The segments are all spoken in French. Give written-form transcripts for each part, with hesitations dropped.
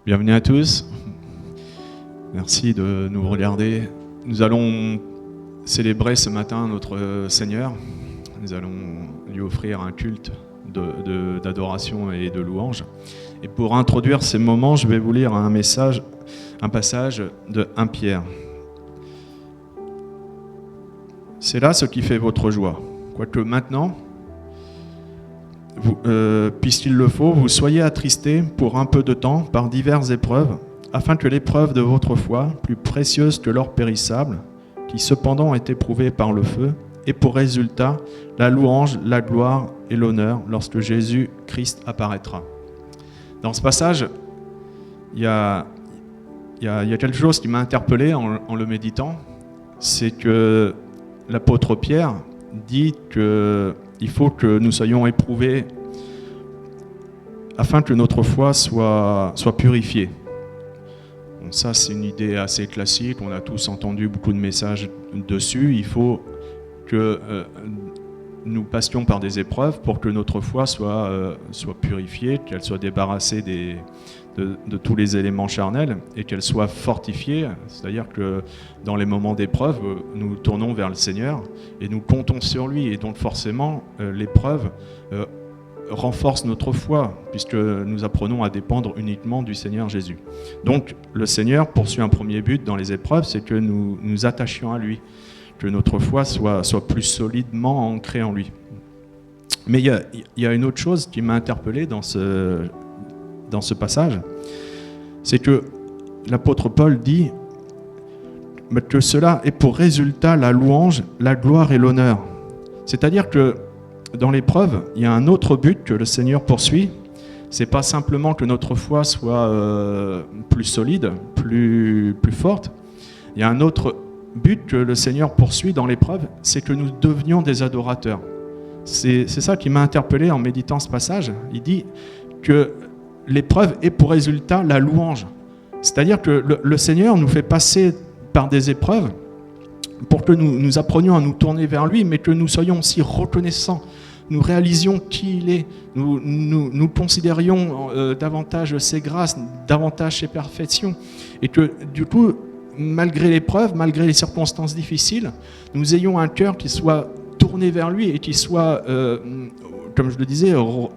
Bienvenue à tous. Merci de nous regarder. Nous allons célébrer ce matin notre Seigneur. Nous allons lui offrir un culte d'adoration et de louange. Et pour introduire ces moments, je vais vous lire un passage de 1 Pierre. C'est là ce qui fait votre joie. Quoique maintenant, puisqu'il le faut, vous soyez attristés pour un peu de temps par diverses épreuves, afin que l'épreuve de votre foi, plus précieuse que l'or périssable, qui cependant est éprouvée par le feu, ait pour résultat la louange, la gloire et l'honneur lorsque Jésus-Christ apparaîtra. Dans ce passage, il y a quelque chose qui m'a interpellé en le méditant, c'est que l'apôtre Pierre dit qu'il faut que nous soyons éprouvés afin que notre foi soit purifiée. Bon, ça, c'est une idée assez classique, on a tous entendu beaucoup de messages dessus. Il faut que nous passions par des épreuves pour que notre foi soit purifiée, qu'elle soit débarrassée de tous les éléments charnels et qu'elle soit fortifiée, c'est-à-dire que dans les moments d'épreuve, nous tournons vers le Seigneur et nous comptons sur lui, et donc forcément l'épreuve renforce notre foi puisque nous apprenons à dépendre uniquement du Seigneur Jésus. Donc le Seigneur poursuit un premier but dans les épreuves, c'est que nous nous attachions à lui, que notre foi soit plus solidement ancrée en lui. Mais il y a une autre chose qui m'a interpellé dans ce passage, c'est que l'apôtre Paul dit que cela est pour résultat la louange, la gloire et l'honneur. C'est-à-dire que dans l'épreuve, il y a un autre but que le Seigneur poursuit. C'est pas simplement que notre foi soit plus solide, plus forte. Il y a un autre but que le Seigneur poursuit dans l'épreuve, c'est que nous devenions des adorateurs. C'est ça qui m'a interpellé en méditant ce passage. Il dit que l'épreuve est pour résultat la louange. C'est-à-dire que le Seigneur nous fait passer par des épreuves pour que nous apprenions à nous tourner vers lui, mais que nous soyons aussi reconnaissants. Nous réalisions qui il est. Nous considérions davantage ses grâces, davantage ses perfections. Et que du coup, malgré l'épreuve, malgré les circonstances difficiles, nous ayons un cœur qui soit tourné vers lui et qui soit, comme je le disais,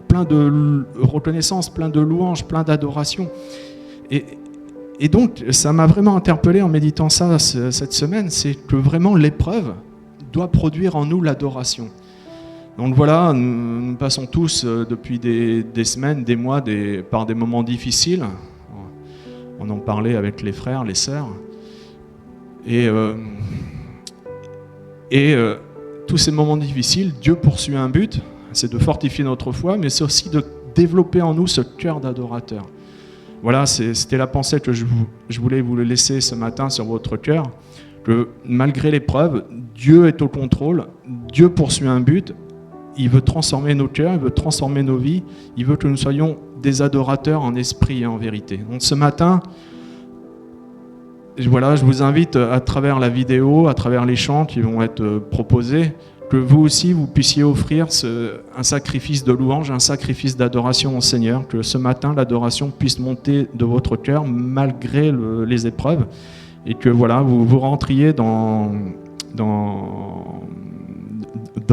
plein de reconnaissance, plein de louanges, plein d'adoration. Et donc, ça m'a vraiment interpellé en méditant ça cette semaine, c'est que vraiment l'épreuve doit produire en nous l'adoration. Donc voilà, nous passons tous depuis des semaines, des mois, par des moments difficiles. On en parlait avec les frères, les sœurs. Et tous ces moments difficiles, Dieu poursuit un but, c'est de fortifier notre foi, mais c'est aussi de développer en nous ce cœur d'adorateur. Voilà, c'était la pensée que je voulais vous laisser ce matin sur votre cœur, que malgré l'épreuve, Dieu est au contrôle, Dieu poursuit un but, il veut transformer nos cœurs, il veut transformer nos vies, il veut que nous soyons des adorateurs en esprit et en vérité. Donc ce matin, voilà, je vous invite à travers la vidéo, à travers les chants qui vont être proposés, que vous aussi, vous puissiez offrir un sacrifice de louange, un sacrifice d'adoration au Seigneur, que ce matin, l'adoration puisse monter de votre cœur malgré les épreuves, et que voilà, vous rentriez dans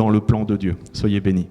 le plan de Dieu. Soyez bénis.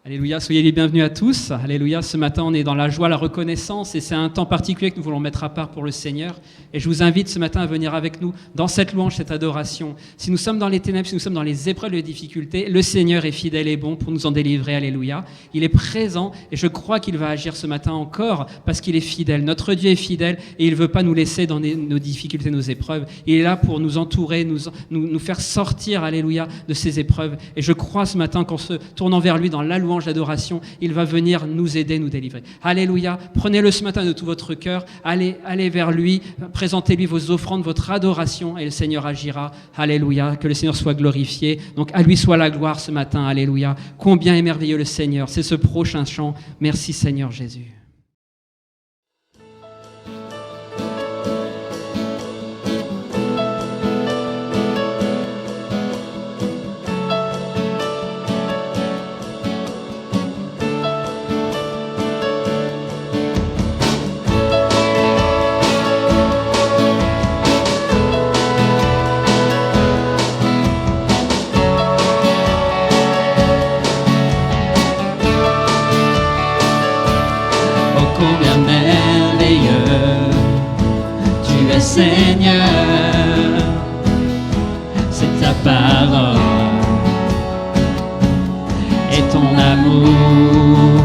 Alléluia, soyez les bienvenus à tous. Alléluia, ce matin on est dans la joie, la reconnaissance, et c'est un temps particulier que nous voulons mettre à part pour le Seigneur. Et je vous invite ce matin à venir avec nous dans cette louange, cette adoration. Si nous sommes dans les ténèbres, si nous sommes dans les épreuves, les difficultés, le Seigneur est fidèle et bon pour nous en délivrer. Alléluia. Il est présent et je crois qu'il va agir ce matin encore parce qu'il est fidèle. Notre Dieu est fidèle et il ne veut pas nous laisser dans nos difficultés, nos épreuves. Il est là pour nous entourer, nous faire sortir, alléluia, de ces épreuves. Et je crois ce matin qu'en se tournant vers lui dans la louange, l'adoration, il va venir nous aider, nous délivrer. Alléluia. Prenez-le ce matin de tout votre cœur. Allez vers lui. Présentez-lui vos offrandes, votre adoration et le Seigneur agira. Alléluia. Que le Seigneur soit glorifié. Donc à lui soit la gloire ce matin. Alléluia. Combien est merveilleux le Seigneur. C'est ce prochain chant. Merci Seigneur Jésus. Seigneur, c'est ta parole et ton amour,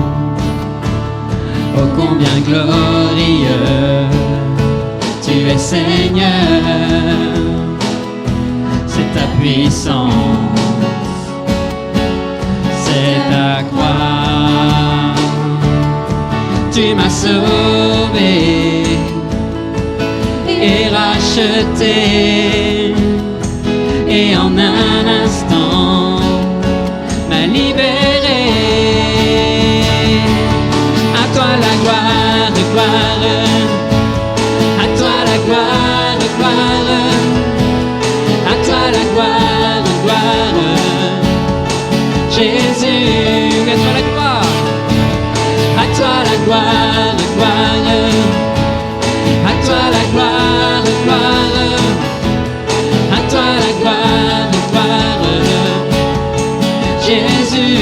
oh combien glorieux tu es Seigneur, c'est ta puissance, c'est ta croix, tu m'as sauvé et racheté, et en un instant m'a libéré. À toi la gloire, gloire, à toi la gloire, gloire, à toi la gloire, gloire, Jésus, à toi la gloire, à toi la gloire, gloire, à toi la gloire, gloire, à toi la gloire, gloire, Jésus.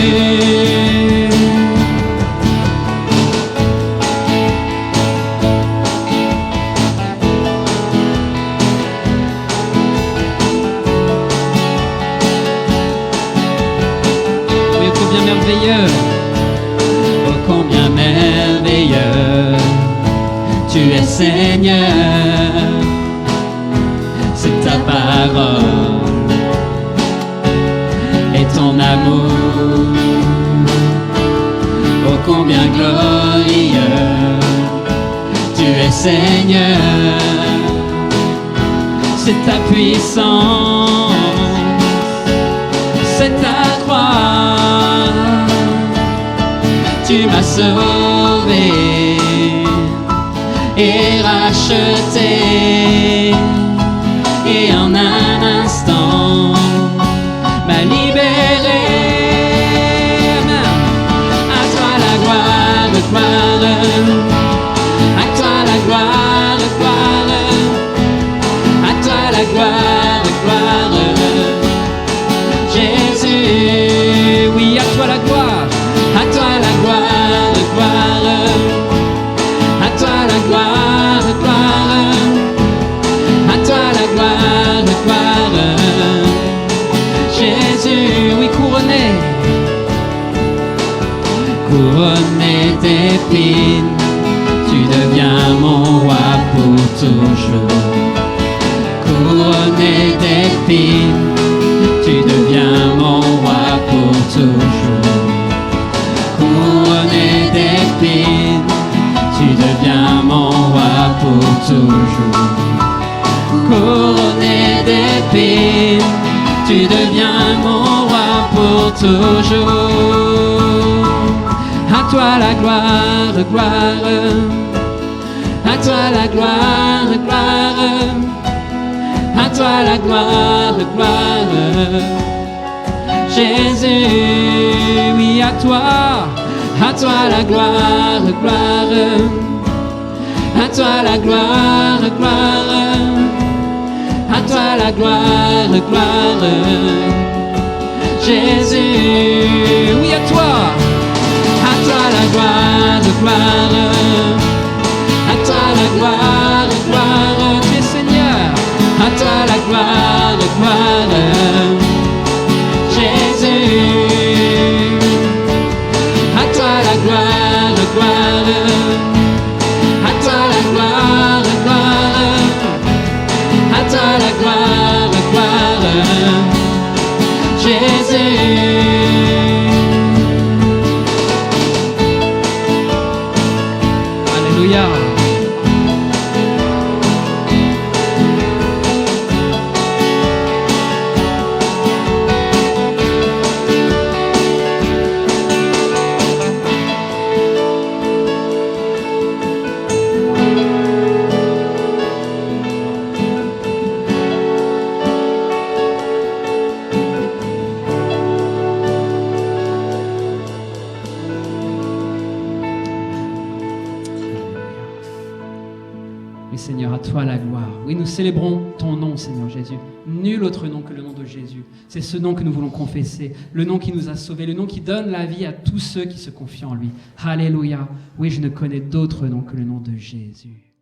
Oui, combien merveilleux, oh combien merveilleux tu es Seigneur, c'est ta parole et ton amour, oh combien glorieux tu es Seigneur, c'est ta puissance, c'est ta croix, tu m'as sauvé et racheté, et en un instant m'a libéré. Amen. À toi la gloire, gloire, à toi la gloire, gloire, à toi la gloire, gloire, Jésus, oui, à toi la gloire, à toi la gloire, gloire, à toi la gloire, gloire, à toi la gloire, gloire, Jésus, oui, couronné, couronné d'épines, tu deviens mon roi pour toujours. Couronné d'épines, tu deviens mon roi pour toujours. Couronné d'épines, tu deviens mon roi pour toujours. Couronné d'épines, tu deviens mon roi pour toujours. À toi la gloire, gloire, à toi la gloire, gloire, à toi la gloire, gloire, Jésus, oui, à toi la gloire, gloire, à toi la gloire, gloire, à toi la gloire, gloire, Jésus, oui, à toi la gloire, gloire, à toi la gloire, gloire, tu es Seigneur, à toi la gloire, gloire, Jésus, à toi la gloire, gloire, à toi la gloire, gloire, à toi la gloire, gloire, Jésus. Alléluia. Oui, Seigneur, à toi la gloire. Oui, nous célébrons ton nom, Seigneur Jésus. Nul autre nom que le nom de Jésus. C'est ce nom que nous voulons confesser, le nom qui nous a sauvés, le nom qui donne la vie à tous ceux qui se confient en lui. Alléluia. Oui, je ne connais d'autre nom que le nom de Jésus.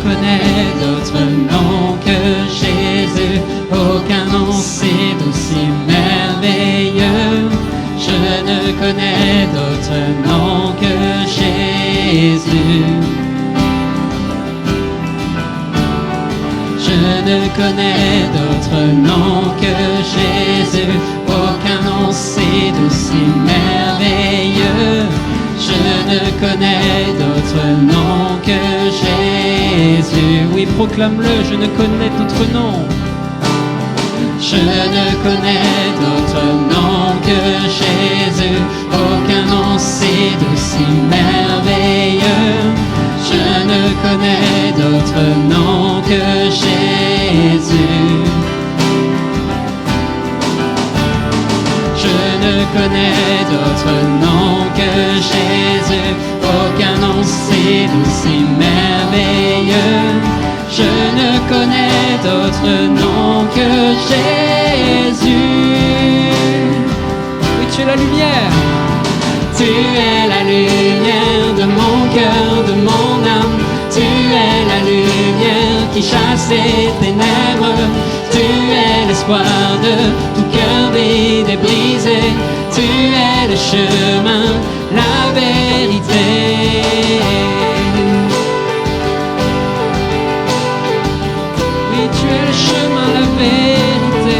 connais d'autre nom que Jésus, aucun nom c'est aussi merveilleux. Je ne connais d'autre nom que Jésus. Je ne connais d'autre nom que Jésus, aucun nom c'est aussi merveilleux. Je ne connais d'autre nom que Jésus. Oui, proclame-le, je ne connais d'autre nom. Je ne connais d'autre nom que Jésus, aucun nom c'est aussi merveilleux. Je ne connais d'autre nom que Jésus. Je ne connais d'autre nom que Jésus, aucun nom c'est aussi merveilleux. Je ne connais d'autre nom que Jésus. Oui, tu es la lumière. Tu es la lumière de mon cœur, de mon âme. Tu es la lumière qui chasse les ténèbres. Tu es l'espoir de tout cœur vide et brisé. Tu es le chemin, la vérité. Oui, tu es le chemin, la vérité.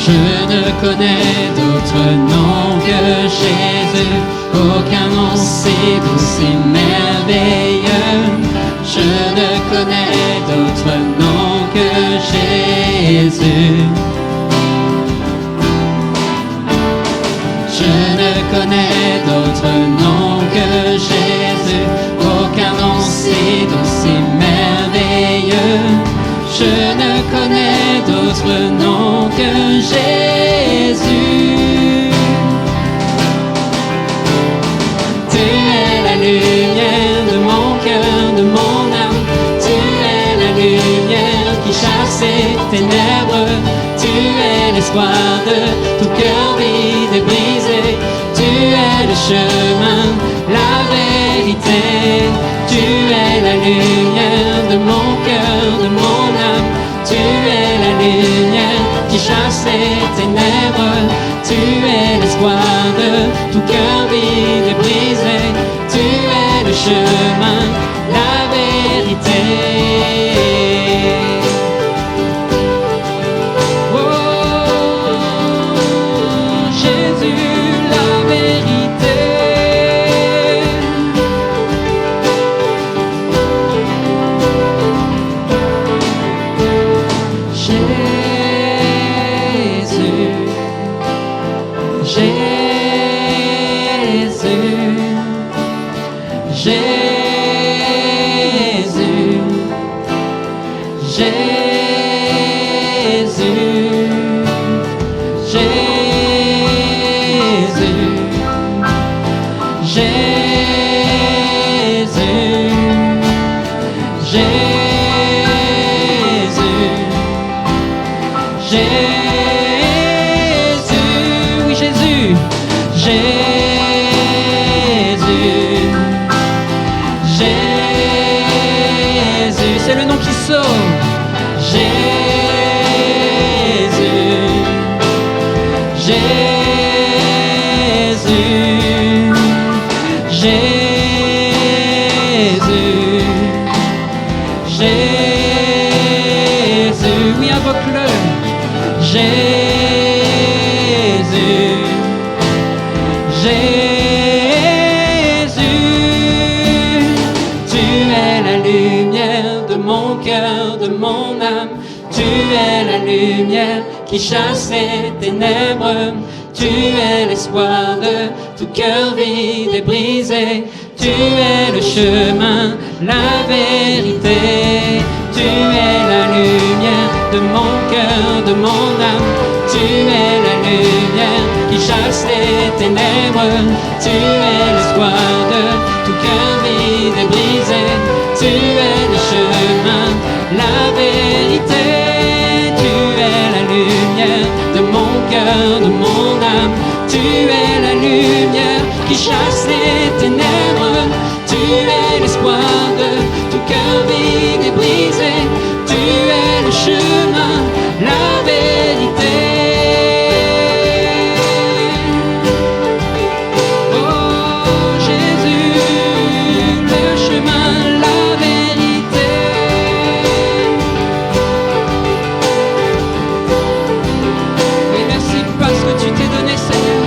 Je ne connais d'autre nom que Jésus, aucun nom c'est aussi merveilleux. Je ne connais d'autre nom que Jésus. Je ne connais d'autre nom que Jésus, aucun nom c'est aussi merveilleux. Je ne connais d'autre nom que Jésus. Tu es la lumière de mon cœur, de mon âme. Tu es la lumière qui chasse les ténèbres. Tu es l'espoir de tout cœur vide et brisé. Tu es le chemin, la vérité. Tu es la lumière de mon cœur, de mon âme. Tu es la lumière qui chasse les ténèbres. Tu es l'espoir de tout cœur vide et brisé. Tu es le chemin, la vérité. Oh, Jésus, la vérité. C'est le nom qui sauve. Jésus, Jésus, Jésus, Jésus. Oui, invoque-le. Jésus, Jésus, tu es la lumière de mon cœur, de mon âme. Tu es la lumière qui chasse les ténèbres. Tu es l'espoir de tout cœur vide et brisé. Tu es le chemin, la vérité. Tu es la lumière de mon cœur, de mon âme. Tu es la lumière qui chasse les ténèbres. Tu es l'espoir de tout cœur vide et brisé. Tu es le chemin, la vérité. Tu es la lumière de mon cœur, cœur de mon âme. Tu es la lumière qui chasse les ténèbres. Tu es l'espoir de tout cœur vide et brisé. Tu es le chemin, la vérité. Oh Jésus, le chemin, la vérité. Oui, merci parce que tu t'es donné, Seigneur.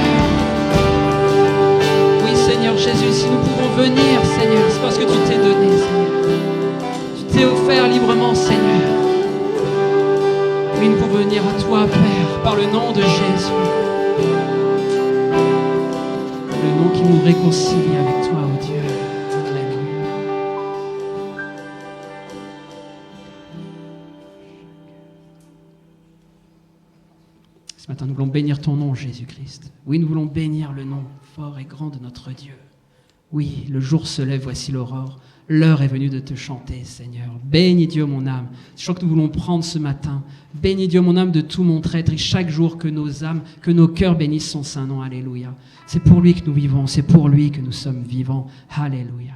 Oui, Seigneur Jésus, si nous pouvons venir, Seigneur, c'est parce que tu t'es donné, Seigneur. Tu t'es offert librement, Seigneur. Oui, nous pouvons venir à toi, Père, par le nom de Jésus. Le nom qui nous réconcilie avec toi, oh Dieu. Alléluia. Ce matin, nous voulons bénir ton nom, Jésus-Christ. Oui, nous voulons bénir le nom fort et grand de notre Dieu. Oui, le jour se lève, voici l'aurore. L'heure est venue de te chanter, Seigneur. Bénis Dieu, mon âme. Je crois que nous voulons prendre ce matin. Bénis Dieu, mon âme, de tout mon être. Et chaque jour que nos âmes, que nos cœurs bénissent son saint nom. Alléluia. C'est pour lui que nous vivons. C'est pour lui que nous sommes vivants. Alléluia.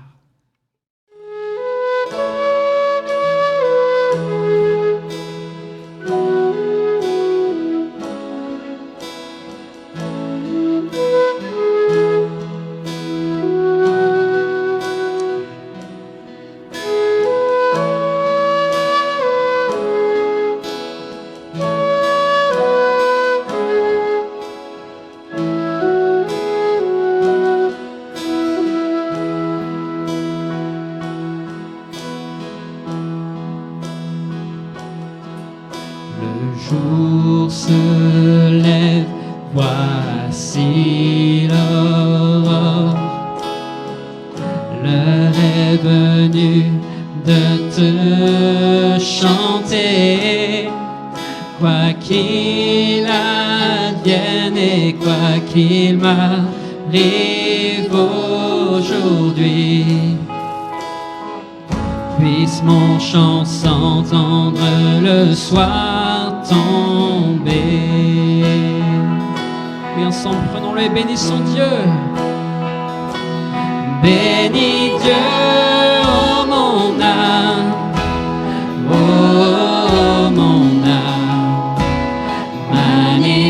Qu'il m'arrive aujourd'hui, puisse mon chant s'entendre le soir tomber. Oui, ensemble, prenons-le et bénissons Dieu. Bénis Dieu, oh mon âme, oh mon âme, magnifiant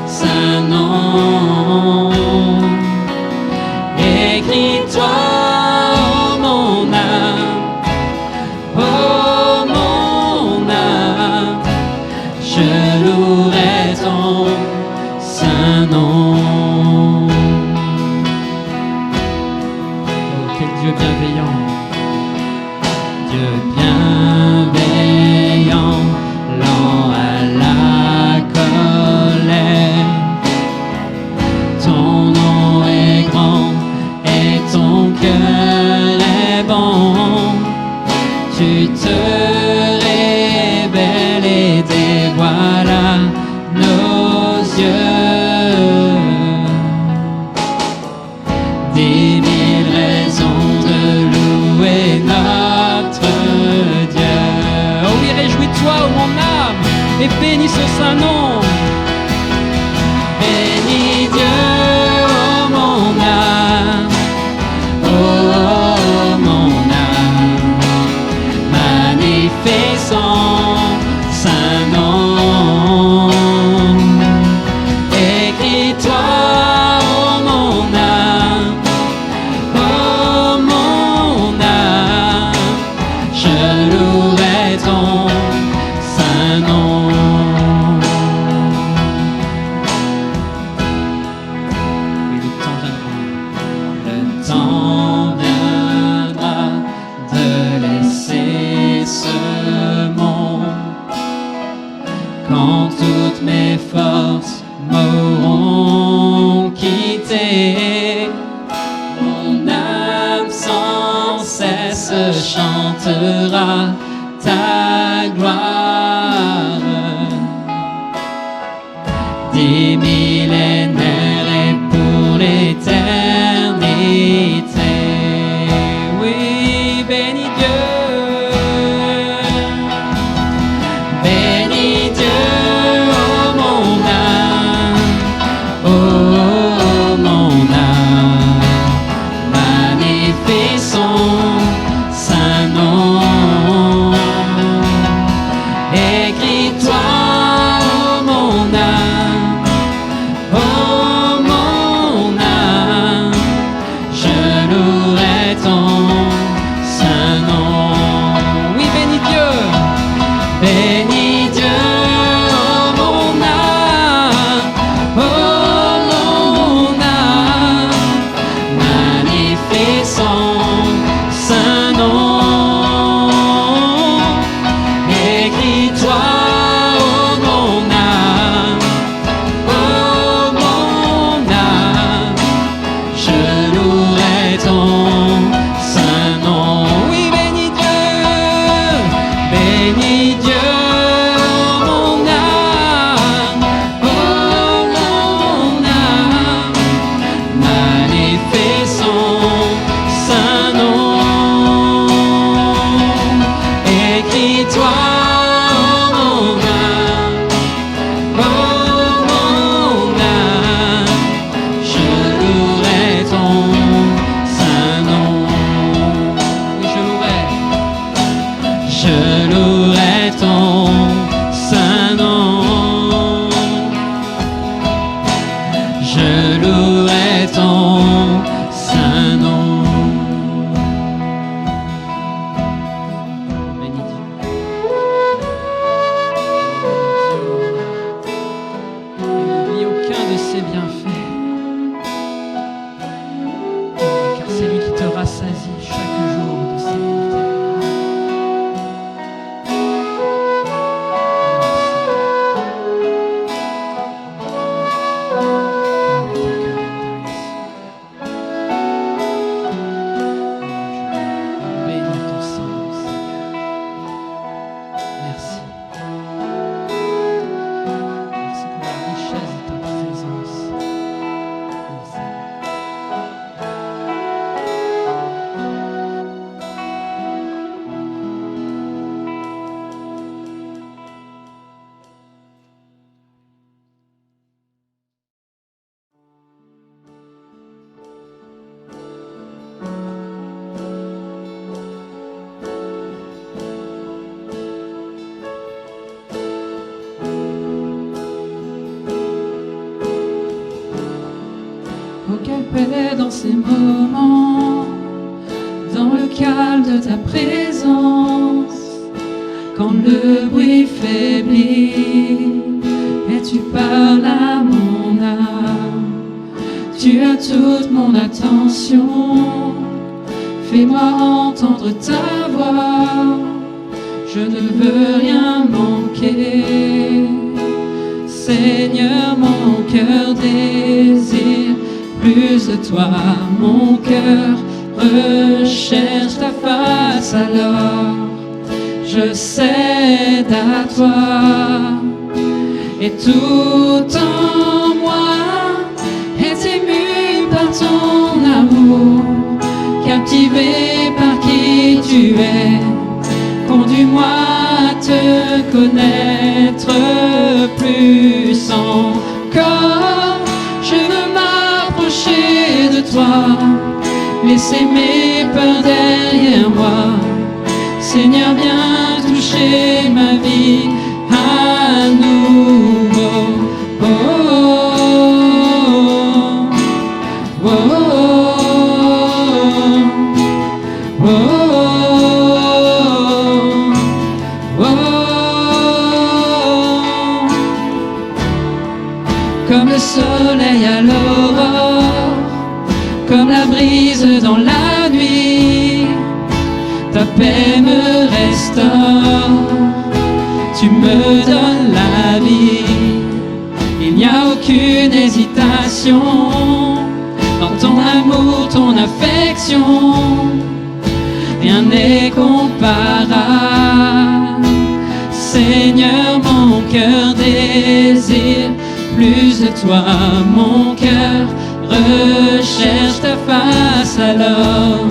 Saint nom. Écris-toi, oh mon âme, oh mon âme, je louerai ton saint nom. Oh, quel Dieu bienveillant. Dieu bienveillant, lent à la colère. Ton nom est grand et ton cœur est bon. Tu te révèles et dévoiles à nos yeux 10 000 raisons de louer notre Dieu. Oh oui, réjouis-toi, oh mon âme, et bénis son saint nom. Bénis Dieu, oh mon âme, oh mon âme, magnifiant saint nom. Écris-toi, oh mon âme, oh mon âme, je louerai ton saint nom. Le temps viendra de laisser ce monde, quand toutes mes forces m'auront quitté. Mon âme sans cesse chantera ta gloire. 10 millénaires et pour l'éternité. Oui, bénis Dieu. Bénis Dieu, oh mon magnificent Saint nom. Écris-toi, oh mon âme, je louerai ton saint nom. Oui, bénis Dieu, oh mon âme, magnificent saint nom. Écris-toi, oh mon âme, je louerai ton saint nom. Je louerai ton saint nom. Je louerai ton saint nom. Bénis Dieu. N'oublie aucun de ses bienfaits, car c'est lui qui te rassasie chaque jour de ses bontés. Bénis ton Saint-Nom, Seigneur. Merci. Merci pour la richesse de ta présence. Oui, Seigneur. Oh, quelle paix dans ces moments, dans le calme de ta présence, quand le bruit faiblit et tu parles à mon âme. Tu as toute mon attention, fais-moi entendre ta voix, je ne veux rien manquer. Seigneur, mon cœur désire plus de toi, mon cœur recherche ta face, alors je cède à toi. Et tout en moi est ému par ton amour, captivé par qui tu es. Conduis-moi à te connaître plus encore. Je veux m'approcher de toi, laisser mes peurs derrière moi. Seigneur, viens toucher ma vie à nouveau. Oh, oh, oh, oh, oh, oh, oh. Comme le soleil à l'aurore, comme la brise dans la nuit, ta paix me restaure, tu me donnes la vie. Il n'y a aucune hésitation dans ton amour, ton affection, rien n'est comparable. Seigneur, mon cœur désire plus de toi, mon cœur recherche ta face, alors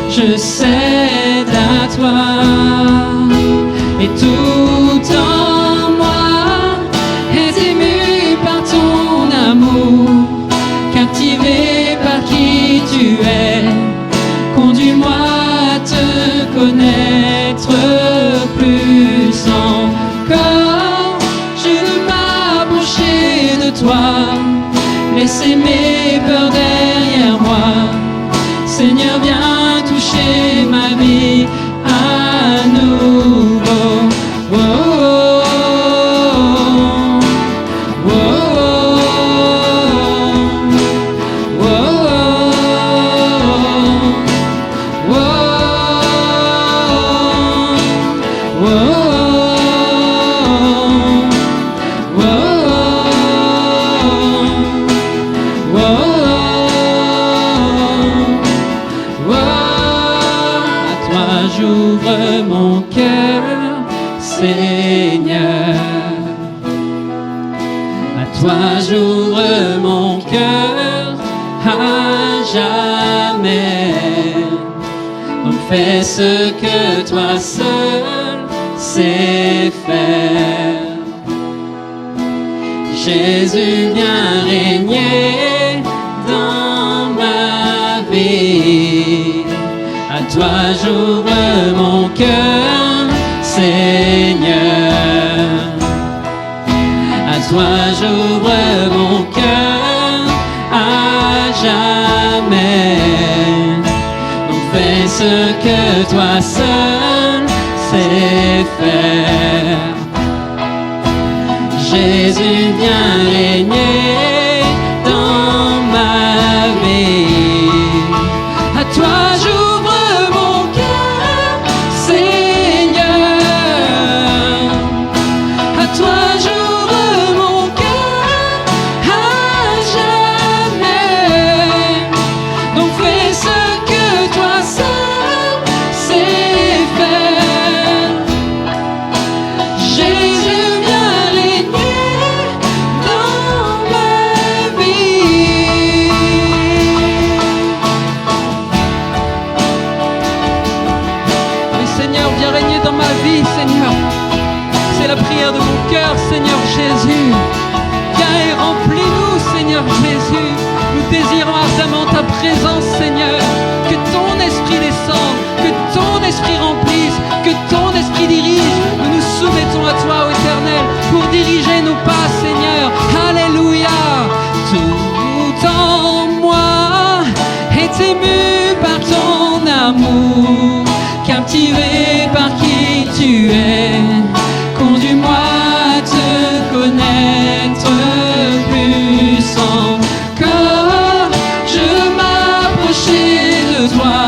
je cède à toi. Et tout en moi est ému par ton amour, captivé par qui tu es. Conduis-moi à te connaître plus encore. Je veux m'approcher de toi, laisser mes peurs derrière moi. Seigneur, viens toucher ma vie à nouveau. Oh, oh, oh, oh, oh, oh. j'ouvre mon cœur, Seigneur. À toi j'ouvre mon cœur à jamais. Donc fais ce que toi seul sais faire. Jésus, viens régner dans ma vie. À toi j'ouvre mon cœur, Seigneur. À toi j'ouvre mon cœur à jamais. Donc fais ce que toi seul sais faire. Jésus, viens régner dans ma vie. À toi j'ouvre mon cœur, Seigneur. À toi j'ouvre mon cœur à jamais. Donc fais ce que toi seul sais faire. Jésus, viens régner dans ma vie. Oui, Seigneur, viens régner dans ma vie, Seigneur. C'est la prière de mon cœur, Seigneur Jésus. Viens et remplis-nous, Seigneur Jésus. Nous désirons ardemment ta présence, Seigneur. Que ton esprit descende, que ton esprit remplisse, que ton esprit dirige. Nous nous soumettons à toi, ô Éternel, pour diriger nos pas, Seigneur. Alléluia. Tout en moi est ému par ton amour, captivé par qui tu es. Conduis-moi à te connaître plus encore. Je veux m'approcher de toi,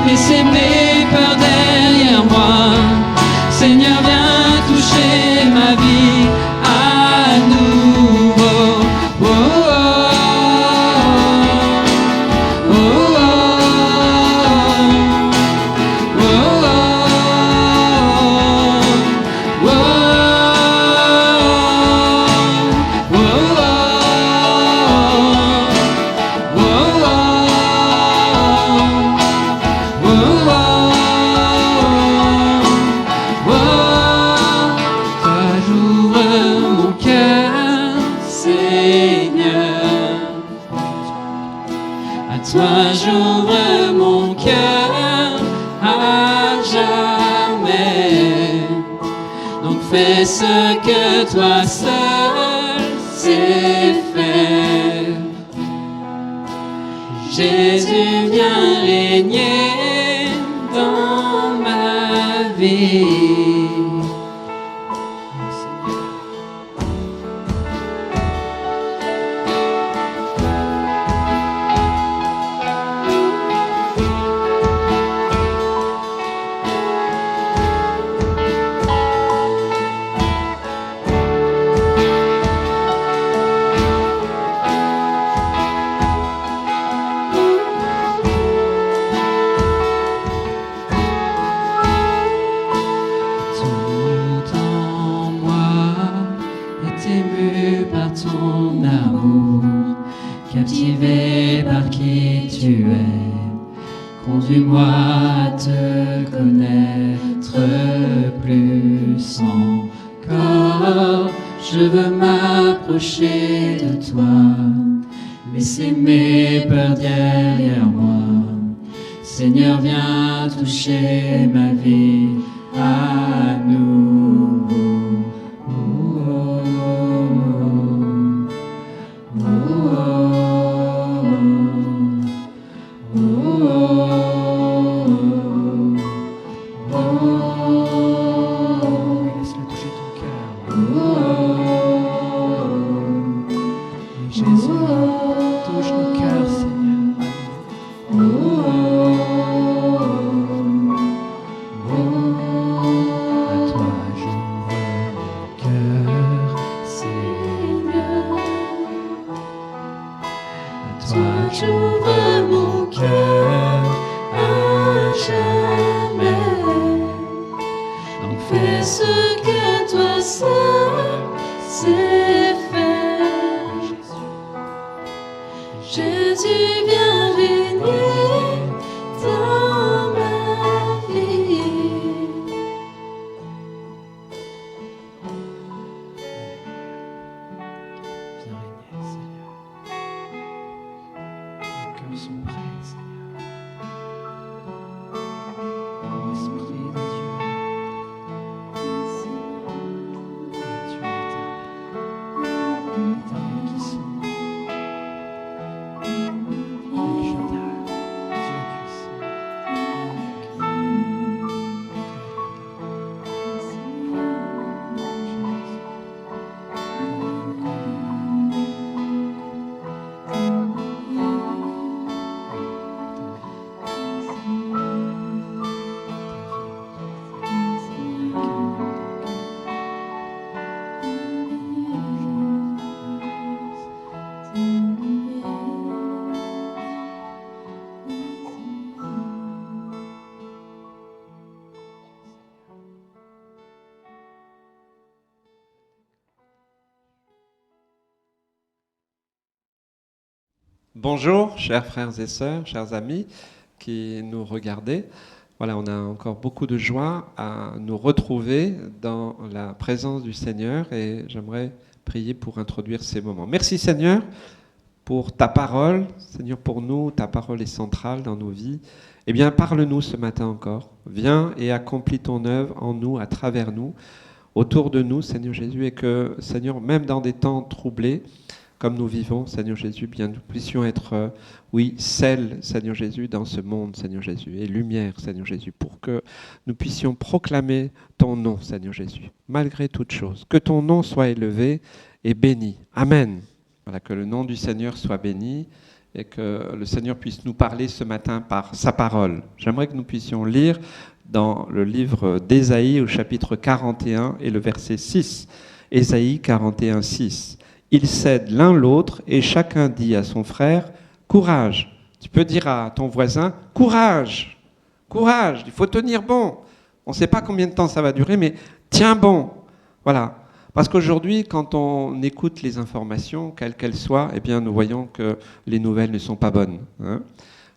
laisser mes peurs derrière moi. Seigneur, viens toucher ma vie à nouveau. Oh, oh, oh, oh, oh, oh, oh, oh, toi j'ouvre mon cœur, Seigneur. À toi j'ouvre mon cœur à jamais. Donc fais ce que toi seul sais faire. Jésus, viens régner dans ma vie. Tout en moi est ému par ton amour, captivé par qui tu es. Conduis-moi à te connaître plus encore. Je veux m'approcher de toi, laisser mes peurs derrière moi. Seigneur, viens toucher ma vie à nouveau. Oh, oh, oh, oh, oh, oh, Laisse-le toucher ton cœur. oh, Jésus, touche nos cœurs, Seigneur. À toi j'ouvre mon cœur, Seigneur. À toi j'ouvre mon cœur à jamais. ce que toi seul sais faire. Jésus, viens régner dans ma vie. Viens régner, Seigneur. Nos cœurs sont prêts, Seigneur. Esprit de Dieu. Et tu es éternel qui sont. El Shaddai, Dieu puissant. Bonjour, chers frères et sœurs, chers amis qui nous regardez. Voilà, on a encore beaucoup de joie à nous retrouver dans la présence du Seigneur et j'aimerais prier pour introduire ces moments. Merci Seigneur pour ta parole. Seigneur, pour nous, ta parole est centrale dans nos vies. Eh bien, parle-nous ce matin encore. Viens et accomplis ton œuvre en nous, à travers nous, autour de nous, Seigneur Jésus, et que, Seigneur, même dans des temps troublés, comme nous vivons, Seigneur Jésus, bien nous puissions être, sel, Seigneur Jésus, dans ce monde, Seigneur Jésus, et lumière, Seigneur Jésus, pour que nous puissions proclamer ton nom, Seigneur Jésus, malgré toute chose. Que ton nom soit élevé et béni. Amen. Voilà, que le nom du Seigneur soit béni et que le Seigneur puisse nous parler ce matin par sa parole. J'aimerais que nous puissions lire dans le livre d'Ésaïe au chapitre 41 et le verset 6. Ésaïe 41, 6. Ils cèdent l'un l'autre et chacun dit à son frère, « Courage !» Tu peux dire à ton voisin, « Courage ! Courage ! Il faut tenir bon !» On ne sait pas combien de temps ça va durer, mais tiens bon !» Voilà. Parce qu'aujourd'hui, quand on écoute les informations, quelles qu'elles soient, eh bien, nous voyons que les nouvelles ne sont pas bonnes.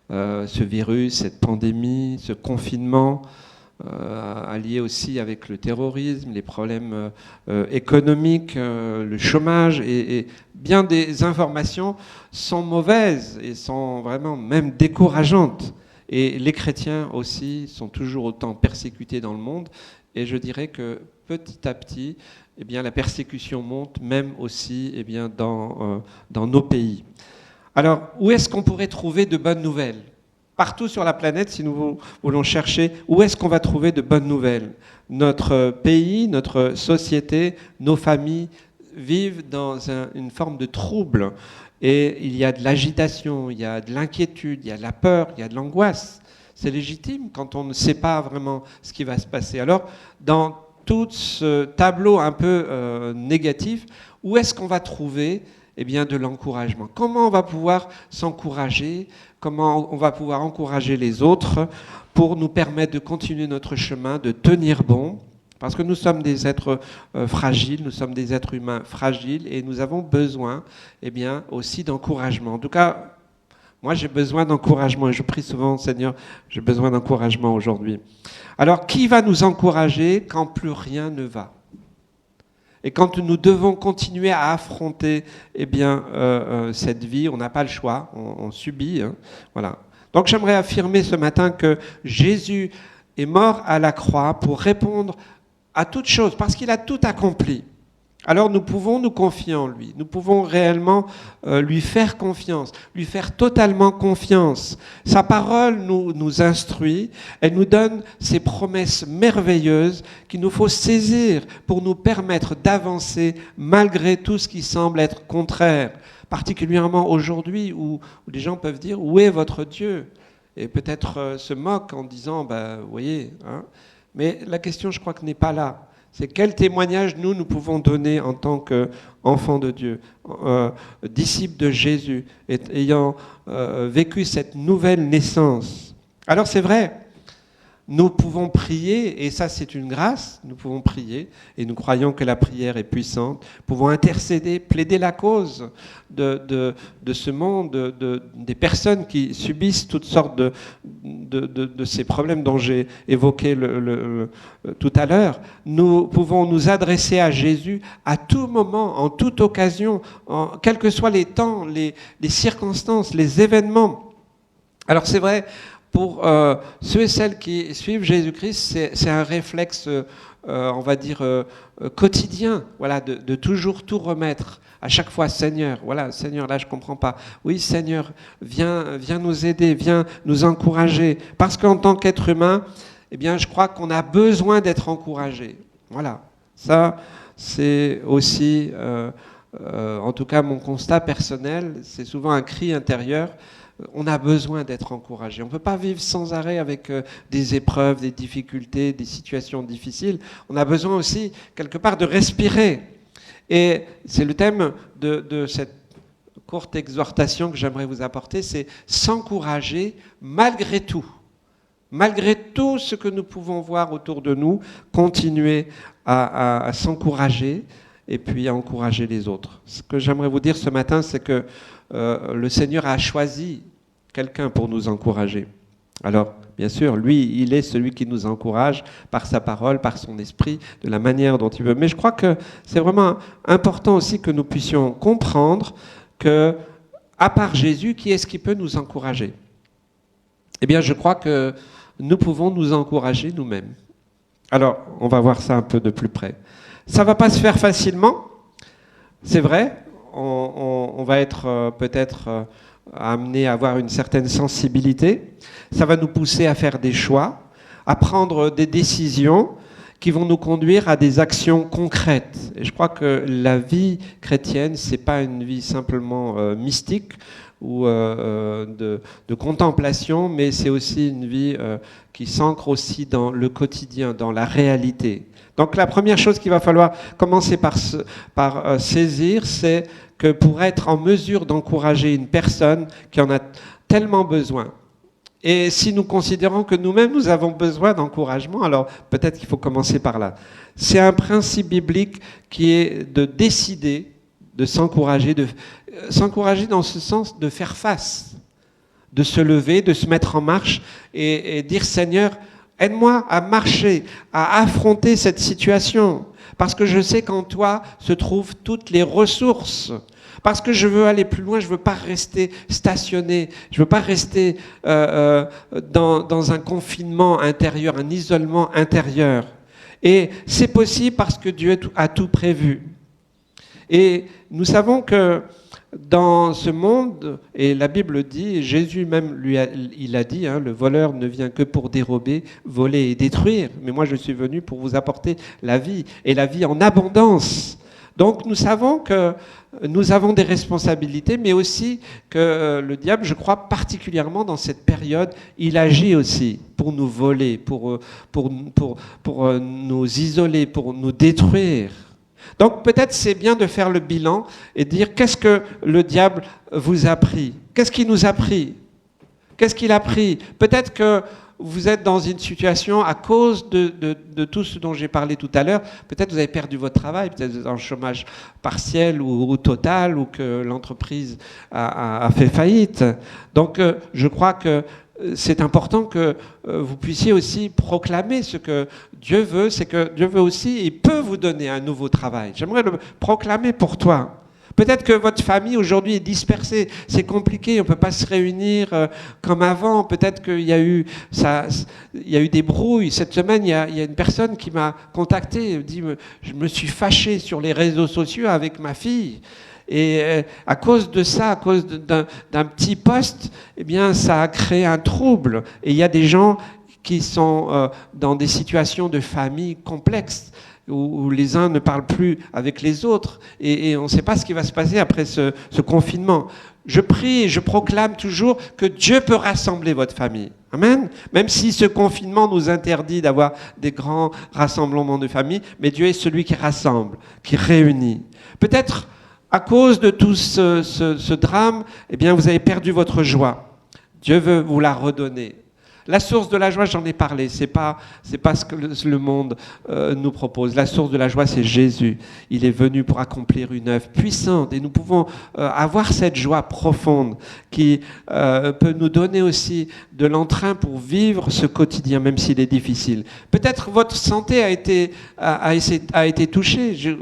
Ce virus, cette pandémie, ce confinement, allié aussi avec le terrorisme, les problèmes économiques, le chômage, et bien des informations sont mauvaises et sont vraiment même décourageantes. Et les chrétiens aussi sont toujours autant persécutés dans le monde. Et je dirais que petit à petit, eh bien, la persécution monte, même aussi eh bien, dans nos pays. Alors, où est-ce qu'on pourrait trouver de bonnes nouvelles ? Partout sur la planète, si nous voulons chercher, où est-ce qu'on va trouver de bonnes nouvelles ? Notre pays, notre société, nos familles vivent dans une forme de trouble. Et il y a de l'agitation, il y a de l'inquiétude, il y a de la peur, il y a de l'angoisse. C'est légitime quand on ne sait pas vraiment ce qui va se passer. Alors, dans tout ce tableau un peu négatif, où est-ce qu'on va trouver eh bien, de l'encouragement ? Comment on va pouvoir s'encourager ? Comment on va pouvoir encourager les autres pour nous permettre de continuer notre chemin, de tenir bon ? Parce que nous sommes des êtres fragiles, nous sommes des êtres humains fragiles et nous avons besoin eh bien, aussi d'encouragement. En tout cas, moi j'ai besoin d'encouragement et je prie souvent, Seigneur, j'ai besoin d'encouragement aujourd'hui. Alors, qui va nous encourager quand plus rien ne va ? Et quand nous devons continuer à affronter eh bien, cette vie, on n'a pas le choix, on subit. Voilà. Donc j'aimerais affirmer ce matin que Jésus est mort à la croix pour répondre à toute chose, parce qu'il a tout accompli. Alors nous pouvons nous confier en lui, nous pouvons réellement lui faire confiance, lui faire totalement confiance. Sa parole nous instruit, elle nous donne ces promesses merveilleuses qu'il nous faut saisir pour nous permettre d'avancer malgré tout ce qui semble être contraire. Particulièrement aujourd'hui où les gens peuvent dire « Où est votre Dieu ?» et peut-être se moquent en disant « Vous voyez, hein ?» Mais la question, je crois que n'est pas là. C'est quel témoignage nous pouvons donner en tant qu'enfants de Dieu, disciples de Jésus, ayant vécu cette nouvelle naissance. Alors c'est vrai, nous pouvons prier, et ça c'est une grâce, nous pouvons prier, et nous croyons que la prière est puissante, nous pouvons intercéder, plaider la cause de ce monde, des personnes qui subissent toutes sortes de ces problèmes dont j'ai évoqué tout à l'heure. Nous pouvons nous adresser à Jésus à tout moment, en toute occasion, quels que soient les temps, les circonstances, les événements. Alors c'est vrai, pour ceux et celles qui suivent Jésus-Christ, c'est un réflexe, on va dire, quotidien, voilà, de toujours tout remettre. À chaque fois, Seigneur, voilà, Seigneur, là je ne comprends pas. Oui, Seigneur, viens nous aider, viens nous encourager. Parce qu'en tant qu'être humain, eh bien, je crois qu'on a besoin d'être encouragé. Voilà, ça, c'est aussi, en tout cas, mon constat personnel, c'est souvent un cri intérieur. On a besoin d'être encouragé. On ne peut pas vivre sans arrêt avec des épreuves, des difficultés, des situations difficiles. On a besoin aussi, quelque part, de respirer. Et c'est le thème de cette courte exhortation que j'aimerais vous apporter, c'est s'encourager malgré tout. Malgré tout ce que nous pouvons voir autour de nous, continuer à s'encourager et puis à encourager les autres. Ce que j'aimerais vous dire ce matin, c'est que le Seigneur a choisi quelqu'un pour nous encourager. Alors, bien sûr, lui, il est celui qui nous encourage par sa parole, par son esprit, de la manière dont il veut. Mais je crois que c'est vraiment important aussi que nous puissions comprendre que, à part Jésus, qui est-ce qui peut nous encourager ? Eh bien, je crois que nous pouvons nous encourager nous-mêmes. Alors, on va voir ça un peu de plus près. Ça ne va pas se faire facilement, c'est vrai. On va être peut-être amené à avoir une certaine sensibilité. Ça va nous pousser à faire des choix, à prendre des décisions qui vont nous conduire à des actions concrètes. Et je crois que la vie chrétienne, c'est pas une vie simplement mystique ou de contemplation, mais c'est aussi une vie qui s'ancre aussi dans le quotidien, dans la réalité. Donc la première chose qu'il va falloir commencer par saisir, c'est que pour être en mesure d'encourager une personne qui en a tellement besoin, et si nous considérons que nous-mêmes nous avons besoin d'encouragement, alors peut-être qu'il faut commencer par là. C'est un principe biblique qui est de décider de s'encourager dans ce sens de faire face, de se lever, de se mettre en marche et dire Seigneur, aide-moi à marcher, à affronter cette situation, parce que je sais qu'en toi se trouvent toutes les ressources. Parce que je veux aller plus loin, je ne veux pas rester stationné, je ne veux pas rester dans un confinement intérieur, un isolement intérieur. Et c'est possible parce que Dieu a tout prévu. Et nous savons que dans ce monde, et la Bible dit, Jésus même il a dit, le voleur ne vient que pour dérober, voler et détruire. Mais moi je suis venu pour vous apporter la vie, et la vie en abondance. Donc nous savons que nous avons des responsabilités, mais aussi que le diable, je crois particulièrement dans cette période, il agit aussi pour nous voler, pour nous isoler, pour nous détruire. Donc peut-être c'est bien de faire le bilan et dire qu'est-ce que le diable vous a pris ? Qu'est-ce qu'il nous a pris ? Qu'est-ce qu'il a pris ? Peut-être que vous êtes dans une situation à cause de tout ce dont j'ai parlé tout à l'heure. Peut-être vous avez perdu votre travail, peut-être vous êtes en chômage partiel ou total, ou que l'entreprise a fait faillite. Donc je crois que c'est important que vous puissiez aussi proclamer ce que Dieu veut. C'est que Dieu veut aussi, il peut vous donner un nouveau travail. J'aimerais le proclamer pour toi. Peut-être que votre famille aujourd'hui est dispersée, c'est compliqué, on ne peut pas se réunir comme avant. Peut-être qu'il y a eu des brouilles. Cette semaine, il y a une personne qui m'a contacté, elle me dit « Je me suis fâché sur les réseaux sociaux avec ma fille ». Et à cause de ça, à cause d'un petit post, eh bien, ça a créé un trouble. Et il y a des gens qui sont dans des situations de famille complexes, où les uns ne parlent plus avec les autres, et on ne sait pas ce qui va se passer après ce confinement. Je prie et je proclame toujours que Dieu peut rassembler votre famille. Amen. Même si ce confinement nous interdit d'avoir des grands rassemblements de famille, mais Dieu est celui qui rassemble, qui réunit. Peut-être à cause de tout ce drame, eh bien, vous avez perdu votre joie. Dieu veut vous la redonner. La source de la joie, j'en ai parlé, c'est pas ce que le monde nous propose. La source de la joie, c'est Jésus. Il est venu pour accomplir une œuvre puissante et nous pouvons avoir cette joie profonde qui peut nous donner aussi de l'entrain pour vivre ce quotidien, même s'il est difficile. Peut-être votre santé a été touchée. J'ai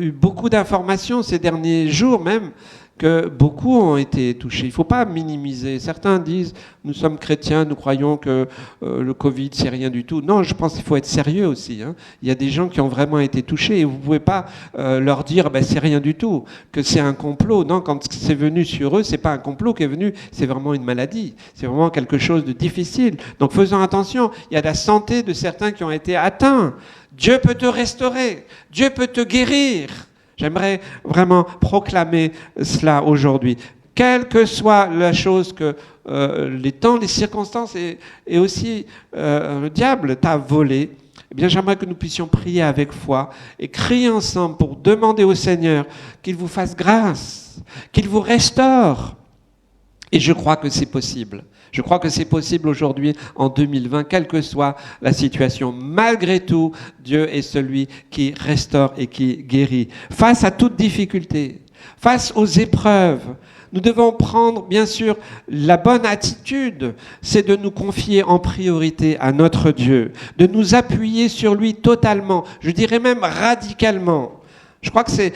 eu beaucoup d'informations ces derniers jours même, que beaucoup ont été touchés. Il ne faut pas minimiser. Certains disent, nous sommes chrétiens, nous croyons que le Covid, c'est rien du tout. Non, je pense qu'il faut être sérieux aussi. Hein. Il y a des gens qui ont vraiment été touchés et vous ne pouvez pas leur dire, c'est rien du tout, que c'est un complot. Non, quand c'est venu sur eux, ce n'est pas un complot qui est venu, c'est vraiment une maladie. C'est vraiment quelque chose de difficile. Donc faisons attention. Il y a la santé de certains qui ont été atteints. Dieu peut te restaurer. Dieu peut te guérir. J'aimerais vraiment proclamer cela aujourd'hui. Quelle que soit la chose que les temps, les circonstances et aussi le diable t'a volé, eh bien, j'aimerais que nous puissions prier avec foi et crier ensemble pour demander au Seigneur qu'il vous fasse grâce, qu'il vous restaure. Et je crois que c'est possible. Je crois que c'est possible aujourd'hui, en 2020, quelle que soit la situation. Malgré tout, Dieu est celui qui restaure et qui guérit. Face à toute difficulté, face aux épreuves, nous devons prendre, bien sûr, la bonne attitude. C'est de nous confier en priorité à notre Dieu, de nous appuyer sur lui totalement, je dirais même radicalement. Je crois que c'est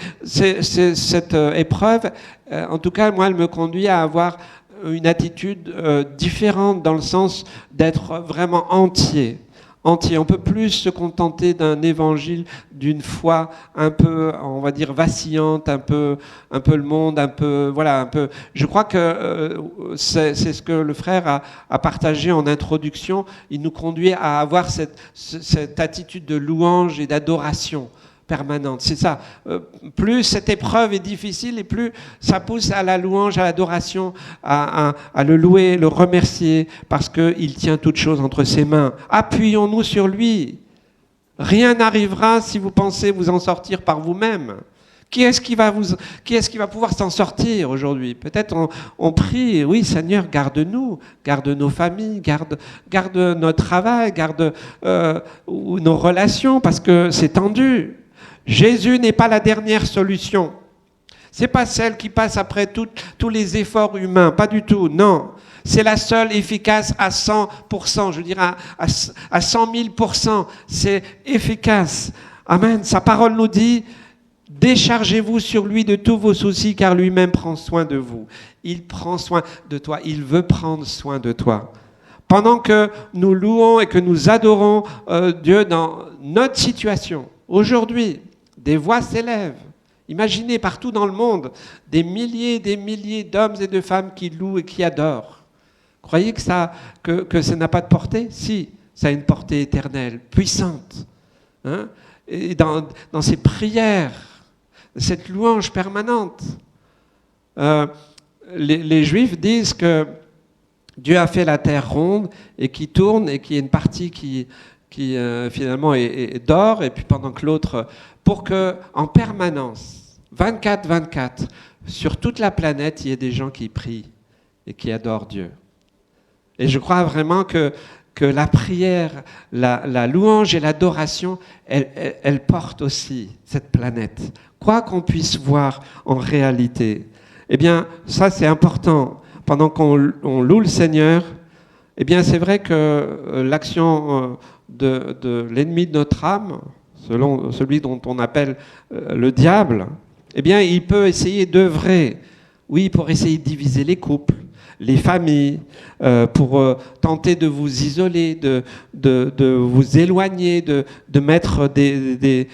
cette épreuve, en tout cas, moi, elle me conduit à avoir une attitude différente dans le sens d'être vraiment entier. On ne peut plus se contenter d'un évangile, d'une foi un peu, on va dire, vacillante, un peu le monde, un peu. Je crois que c'est ce que le frère a partagé en introduction. Il nous conduit à avoir cette attitude de louange et d'adoration permanente. C'est ça. Plus cette épreuve est difficile et plus ça pousse à la louange, à l'adoration, à le louer, le remercier, parce qu'il tient toutes choses entre ses mains. Appuyons-nous sur lui. Rien n'arrivera si vous pensez vous en sortir par vous-même. Qui est-ce qui va pouvoir s'en sortir aujourd'hui? Peut-être on prie, oui Seigneur, garde-nous, garde nos familles, garde notre travail, garde nos relations, parce que c'est tendu. Jésus n'est pas la dernière solution. C'est pas celle qui passe après tous les efforts humains, pas du tout, non. C'est la seule efficace à 100%, je dirais à 100 000%. C'est efficace. Amen. Sa parole nous dit, déchargez-vous sur lui de tous vos soucis, car lui-même prend soin de vous. Il prend soin de toi. Il veut prendre soin de toi. Pendant que nous louons et que nous adorons Dieu dans notre situation, aujourd'hui, des voix s'élèvent. Imaginez partout dans le monde des milliers d'hommes et de femmes qui louent et qui adorent. Croyez que ça n'a pas de portée? Si, ça a une portée éternelle, puissante. Hein? Et dans ces prières, cette louange permanente, les Juifs disent que Dieu a fait la terre ronde et qui tourne et qu'il y a une partie qui finalement dort, et puis pendant que l'autre, pour que en permanence, 24/24, sur toute la planète, il y ait des gens qui prient et qui adorent Dieu. Et je crois vraiment que la prière, la louange et l'adoration, elle porte aussi cette planète. Quoi qu'on puisse voir en réalité, eh bien, ça c'est important. Pendant qu'on loue le Seigneur, eh bien, c'est vrai que l'action de l'ennemi de notre âme, selon celui dont on appelle le diable, eh bien, il peut essayer d'œuvrer, oui, pour essayer de diviser les couples, les familles, pour tenter de vous isoler, de vous éloigner, de mettre des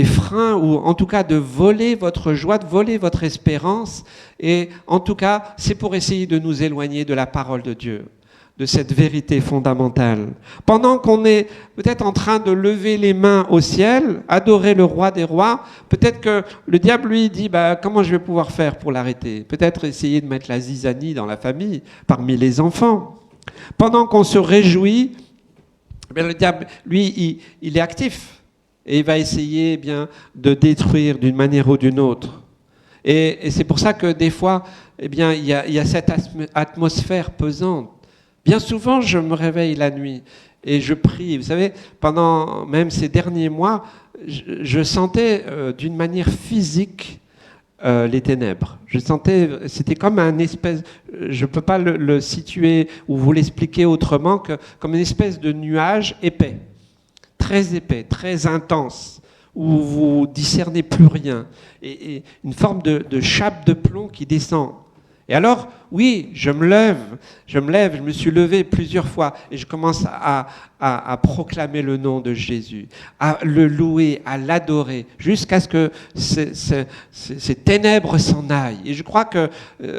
freins, ou en tout cas de voler votre joie, de voler votre espérance. Et en tout cas, c'est pour essayer de nous éloigner de la parole de Dieu, de cette vérité fondamentale. Pendant qu'on est peut-être en train de lever les mains au ciel, adorer le roi des rois, peut-être que le diable lui dit, comment je vais pouvoir faire pour l'arrêter? Peut-être essayer de mettre la zizanie dans la famille, parmi les enfants. Pendant qu'on se réjouit, le diable, lui, il est actif. Et il va essayer de détruire d'une manière ou d'une autre. Et c'est pour ça que des fois, il y a cette atmosphère pesante. Bien souvent, je me réveille la nuit et je prie. Vous savez, pendant même ces derniers mois, je sentais d'une manière physique les ténèbres. Je sentais, c'était comme un espèce, je ne peux pas le situer ou vous l'expliquer autrement que comme une espèce de nuage épais, très intense, où vous discernez plus rien, et une forme de chape de plomb qui descend. Et alors, oui, je me lève, je me suis levé plusieurs fois et je commence à proclamer le nom de Jésus, à le louer, à l'adorer, jusqu'à ce que ces ténèbres s'en aillent. Et je crois que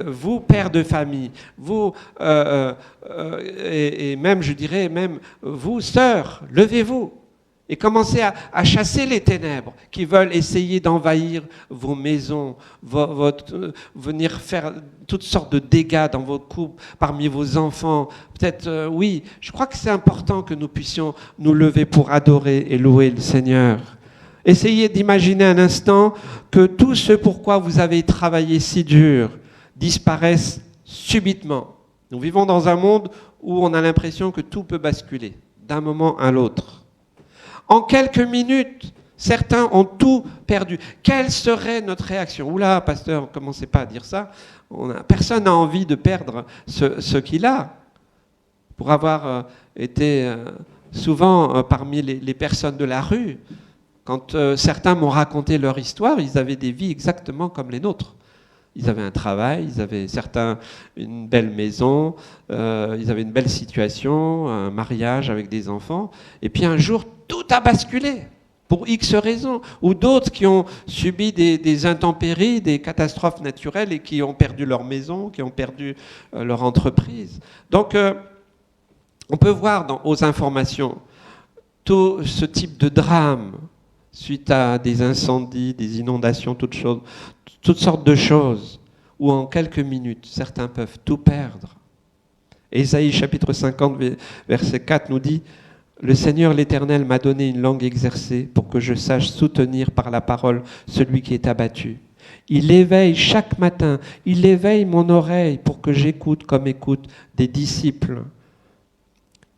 vous, pères de famille, vous, et même, je dirais, même vous, sœurs, levez-vous. Et commencez à chasser les ténèbres qui veulent essayer d'envahir vos maisons, venir faire toutes sortes de dégâts dans votre couple, parmi vos enfants. Peut-être, oui, je crois que c'est important que nous puissions nous lever pour adorer et louer le Seigneur. Essayez d'imaginer un instant que tout ce pourquoi vous avez travaillé si dur disparaisse subitement. Nous vivons dans un monde où on a l'impression que tout peut basculer d'un moment à l'autre. En quelques minutes, certains ont tout perdu. Quelle serait notre réaction ? Oula, pasteur, ne commencez pas à dire ça. Personne n'a envie de perdre ce qu'il a. Pour avoir été souvent parmi les personnes de la rue, quand certains m'ont raconté leur histoire, ils avaient des vies exactement comme les nôtres. Ils avaient un travail, ils avaient certains une belle maison, ils avaient une belle situation, un mariage avec des enfants. Et puis un jour, tout a basculé pour X raisons. Ou d'autres qui ont subi des intempéries, des catastrophes naturelles et qui ont perdu leur maison, qui ont perdu leur entreprise. Donc, on peut voir aux informations tout ce type de drame suite à des incendies, des inondations, toutes sortes de choses, où en quelques minutes, certains peuvent tout perdre. Ésaïe chapitre 50, verset 4 nous dit « Le Seigneur l'Éternel m'a donné une langue exercée pour que je sache soutenir par la parole celui qui est abattu. Il éveille chaque matin, il éveille mon oreille pour que j'écoute comme écoutent des disciples. »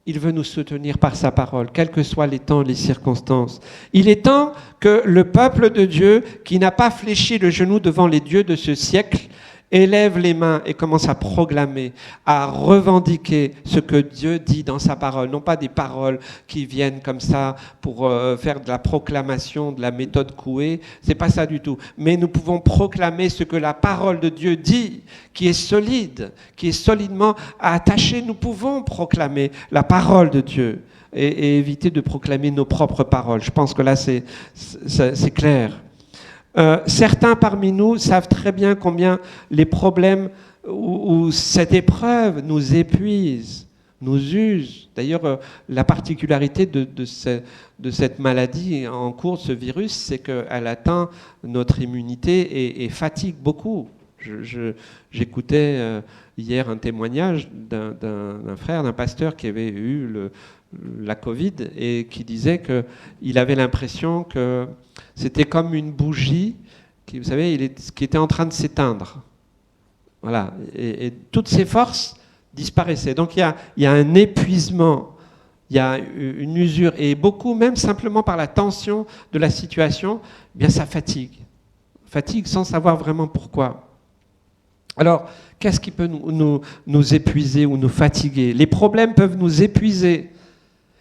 Il veut nous soutenir par sa parole, quels que soient les temps, les circonstances. Il est temps que le peuple de Dieu, qui n'a pas fléchi le genou devant les dieux de ce siècle, élève les mains et commence à proclamer, à revendiquer ce que Dieu dit dans sa parole. Non pas des paroles qui viennent comme ça pour faire de la proclamation, de la méthode Coué. C'est pas ça du tout. Mais nous pouvons proclamer ce que la parole de Dieu dit, qui est solide, qui est solidement attaché. Nous pouvons proclamer la parole de Dieu et éviter de proclamer nos propres paroles. Je pense que là, c'est clair. Certains parmi nous savent très bien combien les problèmes ou cette épreuve nous épuise, nous use. D'ailleurs, la particularité de cette maladie en cours, ce virus, c'est qu'elle atteint notre immunité et fatigue beaucoup. J'écoutais hier un témoignage d'un frère, d'un pasteur qui avait eu la Covid et qui disait qu'il avait l'impression que c'était comme une bougie qui, vous savez, qui était en train de s'éteindre. Voilà. Et toutes ses forces disparaissaient. Donc il y a un épuisement, il y a une usure. Et beaucoup, même simplement par la tension de la situation, eh bien ça fatigue. Fatigue sans savoir vraiment pourquoi. Alors, qu'est-ce qui peut nous épuiser ou nous fatiguer ? Les problèmes peuvent nous épuiser.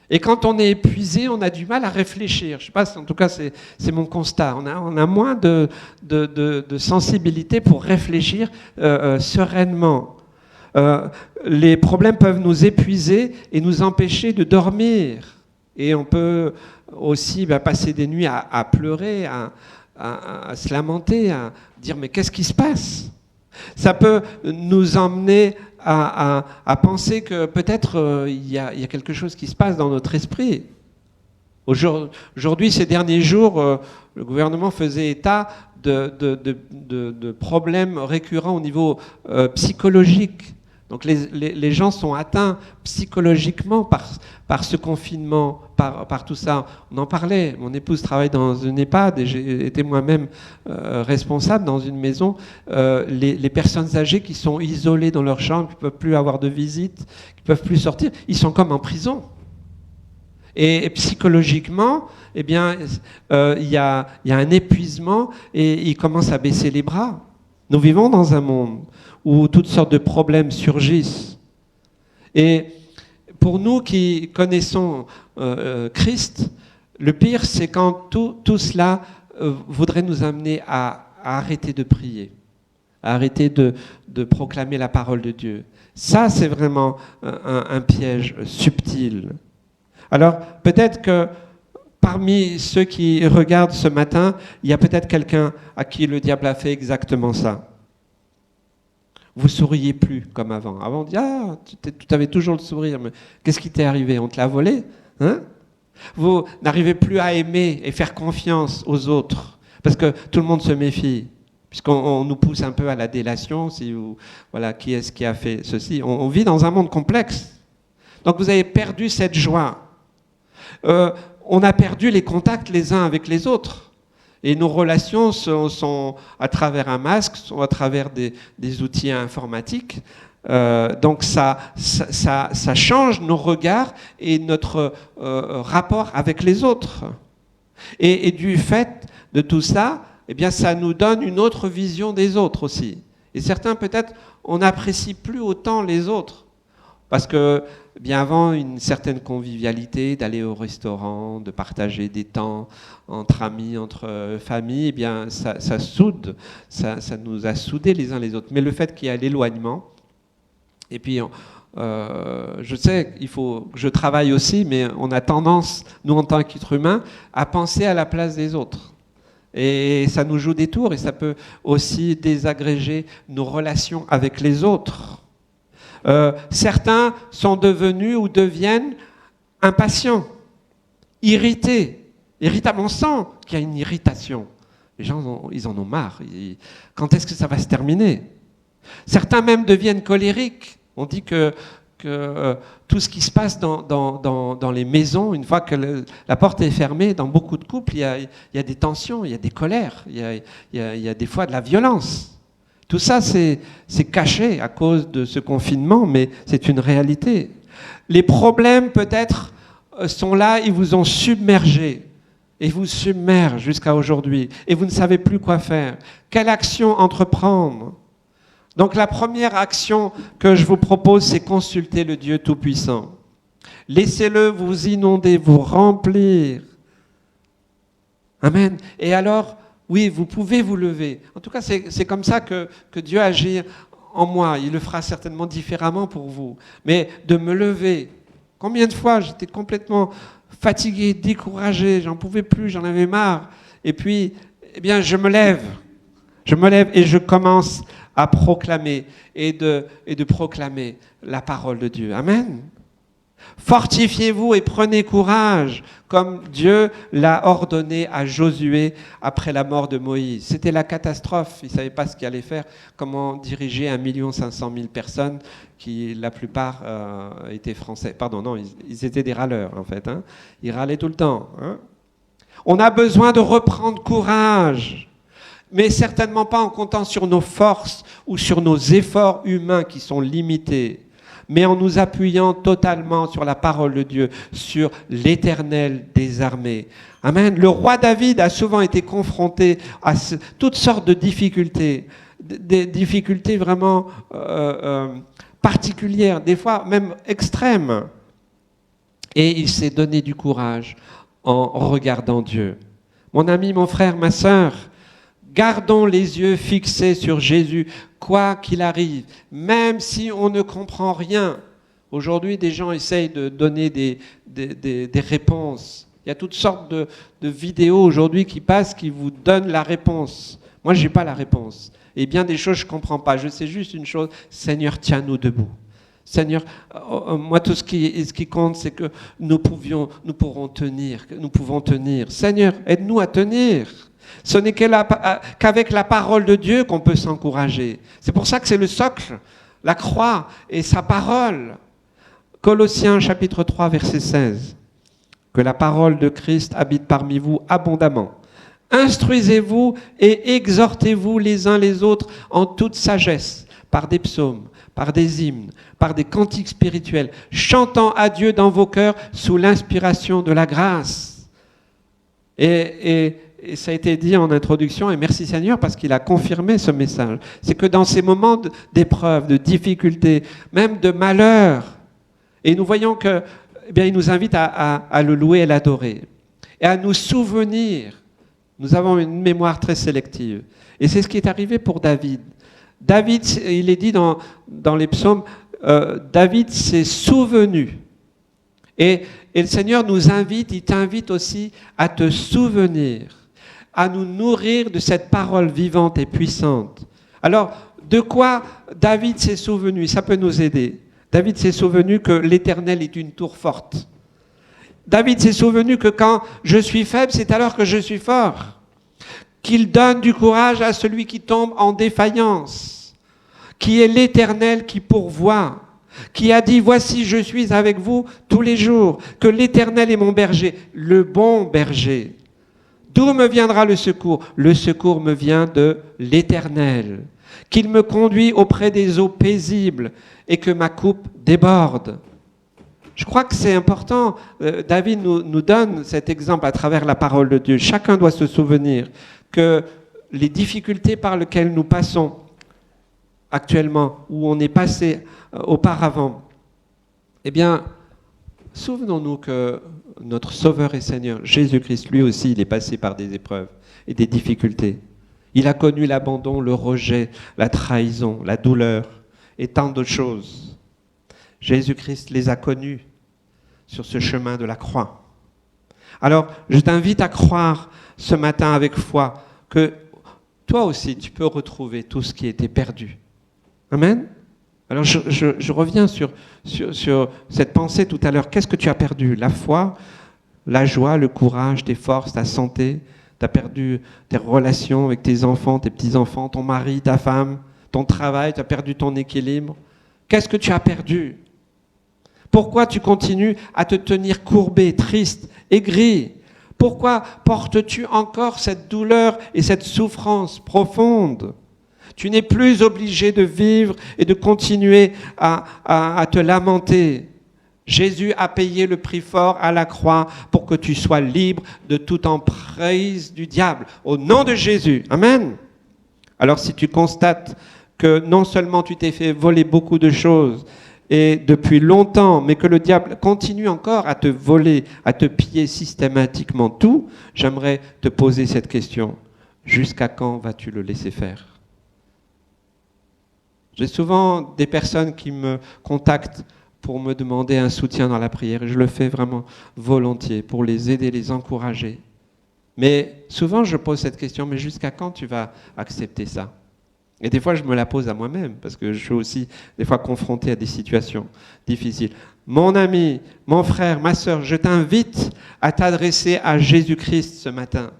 Et quand on est épuisé, on a du mal à réfléchir. Je ne sais pas, en tout cas, c'est mon constat. On a moins de sensibilité pour réfléchir sereinement. Les problèmes peuvent nous épuiser et nous empêcher de dormir. Et on peut aussi passer des nuits à pleurer, à se lamenter, à dire « mais qu'est-ce qui se passe ?» Ça peut nous emmener à penser que peut-être il y a quelque chose qui se passe dans notre esprit. Aujourd'hui, ces derniers jours, le gouvernement faisait état de problèmes récurrents au niveau psychologique, Donc les gens sont atteints psychologiquement par ce confinement, par tout ça. On en parlait, mon épouse travaille dans une EHPAD et j'ai été moi-même responsable dans une maison. Les personnes âgées qui sont isolées dans leur chambre, qui ne peuvent plus avoir de visite, qui ne peuvent plus sortir, ils sont comme en prison. Et psychologiquement, eh bien, il y a un épuisement et ils commencent à baisser les bras. Nous vivons dans un monde où toutes sortes de problèmes surgissent. Et pour nous qui connaissons Christ, le pire, c'est quand tout cela voudrait nous amener à arrêter de prier, à arrêter de proclamer la parole de Dieu. Ça, c'est vraiment un piège subtil. Alors, peut-être que parmi ceux qui regardent ce matin, il y a peut-être quelqu'un à qui le diable a fait exactement ça. Vous souriez plus comme avant. Avant, on dit « Ah, tu avais toujours le sourire, mais qu'est-ce qui t'est arrivé? On te l'a volé, hein ?» Vous n'arrivez plus à aimer et faire confiance aux autres, parce que tout le monde se méfie, puisqu'on nous pousse un peu à la délation. Voilà, qui est-ce qui a fait ceci? On vit dans un monde complexe. Donc vous avez perdu cette joie. On a perdu les contacts les uns avec les autres. Et nos relations sont à travers un masque, sont à travers des outils informatiques. Donc ça change nos regards et notre rapport avec les autres. Et du fait de tout ça, eh bien, ça nous donne une autre vision des autres aussi. Et certains, peut-être, on n'apprécie plus autant les autres. Parce que, bien avant, une certaine convivialité, d'aller au restaurant, de partager des temps entre amis, entre familles, eh bien, ça soude, ça nous a soudés les uns les autres. Mais le fait qu'il y ait l'éloignement, et puis, je sais qu'il faut que je travaille aussi, mais on a tendance, nous en tant qu'êtres humains, à penser à la place des autres. Et ça nous joue des tours, et ça peut aussi désagréger nos relations avec les autres. Certains sont devenus ou deviennent impatients, irrités, irritables. On sent qu'il y a une irritation. Les gens, ils en ont marre. Quand est-ce que ça va se terminer? Certains même deviennent colériques. On dit que tout ce qui se passe dans les maisons, une fois que la porte est fermée, dans beaucoup de couples, il y a des tensions, il y a des colères, il y a des fois de la violence. Tout ça, c'est caché à cause de ce confinement, mais c'est une réalité. Les problèmes, peut-être, sont là, ils vous ont submergé. Et vous submergent jusqu'à aujourd'hui. Et vous ne savez plus quoi faire. Quelle action entreprendre? Donc la première action que je vous propose, c'est consulter le Dieu Tout-Puissant. Laissez-le vous inonder, vous remplir. Amen. Et alors, oui, vous pouvez vous lever. En tout cas, c'est comme ça que Dieu agit en moi. Il le fera certainement différemment pour vous. Mais de me lever. Combien de fois j'étais complètement fatigué, découragé, j'en pouvais plus, j'en avais marre. Et puis, eh bien, je me lève. Je me lève et je commence à proclamer et de proclamer la parole de Dieu. Amen. Fortifiez-vous et prenez courage, comme Dieu l'a ordonné à Josué après la mort de Moïse. C'était la catastrophe, il ne savait pas ce qu'il allait faire, comment diriger 1 500 000 personnes qui, la plupart, étaient français. Pardon, non, ils étaient des râleurs, en fait. Hein. Ils râlaient tout le temps. Hein. On a besoin de reprendre courage, mais certainement pas en comptant sur nos forces ou sur nos efforts humains qui sont limités, mais en nous appuyant totalement sur la parole de Dieu, sur l'Éternel des armées. Amen. Le roi David a souvent été confronté à toutes sortes de difficultés, des difficultés vraiment particulières, des fois même extrêmes. Et il s'est donné du courage en regardant Dieu. Mon ami, mon frère, ma sœur, gardons les yeux fixés sur Jésus, quoi qu'il arrive, même si on ne comprend rien. Aujourd'hui, des gens essayent de donner des réponses. Il y a toutes sortes de vidéos aujourd'hui qui passent, qui vous donnent la réponse. Moi, je n'ai pas la réponse. Et bien des choses, je ne comprends pas. Je sais juste une chose, Seigneur, tiens-nous debout. Seigneur, moi, tout ce qui compte, c'est que nous pourrons tenir, que nous pouvons tenir. Seigneur, aide-nous à tenir. Ce n'est qu'avec la parole de Dieu qu'on peut s'encourager. C'est pour ça que c'est le socle la croix et sa parole. Colossiens chapitre 3, verset 16. Que la parole de Christ habite parmi vous abondamment. Instruisez-vous et exhortez-vous les uns les autres en toute sagesse, par des psaumes, par des hymnes, par des cantiques spirituels, chantant à Dieu dans vos cœurs sous l'inspiration de la grâce. Et ça a été dit en introduction, et merci Seigneur parce qu'il a confirmé ce message. C'est que dans ces moments d'épreuve, de difficulté, même de malheur, et nous voyons que, eh bien, il nous invite à le louer et l'adorer, et à nous souvenir. Nous avons une mémoire très sélective. Et c'est ce qui est arrivé pour David. David, il est dit dans les psaumes, David s'est souvenu. Et le Seigneur nous invite, il t'invite aussi à te souvenir, à nous nourrir de cette parole vivante et puissante. Alors, de quoi David s'est souvenu? Ça peut nous aider. David s'est souvenu que l'Éternel est une tour forte. David s'est souvenu que quand je suis faible, c'est alors que je suis fort. Qu'il donne du courage à celui qui tombe en défaillance. Qui est l'Éternel qui pourvoit. Qui a dit, voici, je suis avec vous tous les jours. Que l'Éternel est mon berger, le bon berger. D'où me viendra le secours? Le secours me vient de l'Éternel. Qu'il me conduit auprès des eaux paisibles et que ma coupe déborde. Je crois que c'est important. David nous donne cet exemple à travers la parole de Dieu. Chacun doit se souvenir que les difficultés par lesquelles nous passons actuellement, où on est passé auparavant, eh bien, souvenons-nous que notre Sauveur et Seigneur, Jésus-Christ, lui aussi, il est passé par des épreuves et des difficultés. Il a connu l'abandon, le rejet, la trahison, la douleur et tant d'autres choses. Jésus-Christ les a connus sur ce chemin de la croix. Alors, je t'invite à croire ce matin avec foi que toi aussi, tu peux retrouver tout ce qui était perdu. Amen? Alors, je reviens sur cette pensée tout à l'heure. Qu'est-ce que tu as perdu? La foi, la joie, le courage, tes forces, ta santé. Tu as perdu tes relations avec tes enfants, tes petits-enfants, ton mari, ta femme, ton travail. Tu as perdu ton équilibre. Qu'est-ce que tu as perdu? Pourquoi tu continues à te tenir courbé, triste, aigri? Pourquoi portes-tu encore cette douleur et cette souffrance profonde? Tu n'es plus obligé de vivre et de continuer à te lamenter. Jésus a payé le prix fort à la croix pour que tu sois libre de toute emprise du diable. Au nom de Jésus. Amen. Alors si tu constates que non seulement tu t'es fait voler beaucoup de choses, et depuis longtemps, mais que le diable continue encore à te voler, à te piller systématiquement tout, j'aimerais te poser cette question. Jusqu'à quand vas-tu le laisser faire? J'ai souvent des personnes qui me contactent pour me demander un soutien dans la prière, et je le fais vraiment volontiers, pour les aider, les encourager. Mais souvent, je pose cette question, mais jusqu'à quand tu vas accepter ça? Et des fois, je me la pose à moi-même, parce que je suis aussi des fois confronté à des situations difficiles. Mon ami, mon frère, ma sœur, je t'invite à t'adresser à Jésus-Christ ce matin.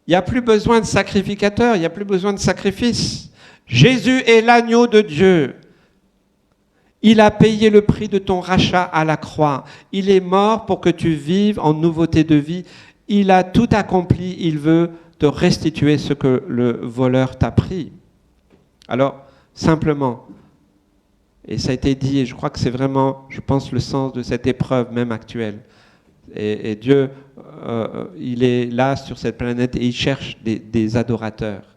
Il n'y a plus besoin de sacrificateur, il n'y a plus besoin de sacrifice. Jésus est l'agneau de Dieu. Il a payé le prix de ton rachat à la croix. Il est mort pour que tu vives en nouveauté de vie. Il a tout accompli, il veut de restituer ce que le voleur t'a pris. Alors, simplement, et ça a été dit, et je crois que c'est vraiment, je pense, le sens de cette épreuve même actuelle. Et Dieu, il est là sur cette planète et il cherche des adorateurs,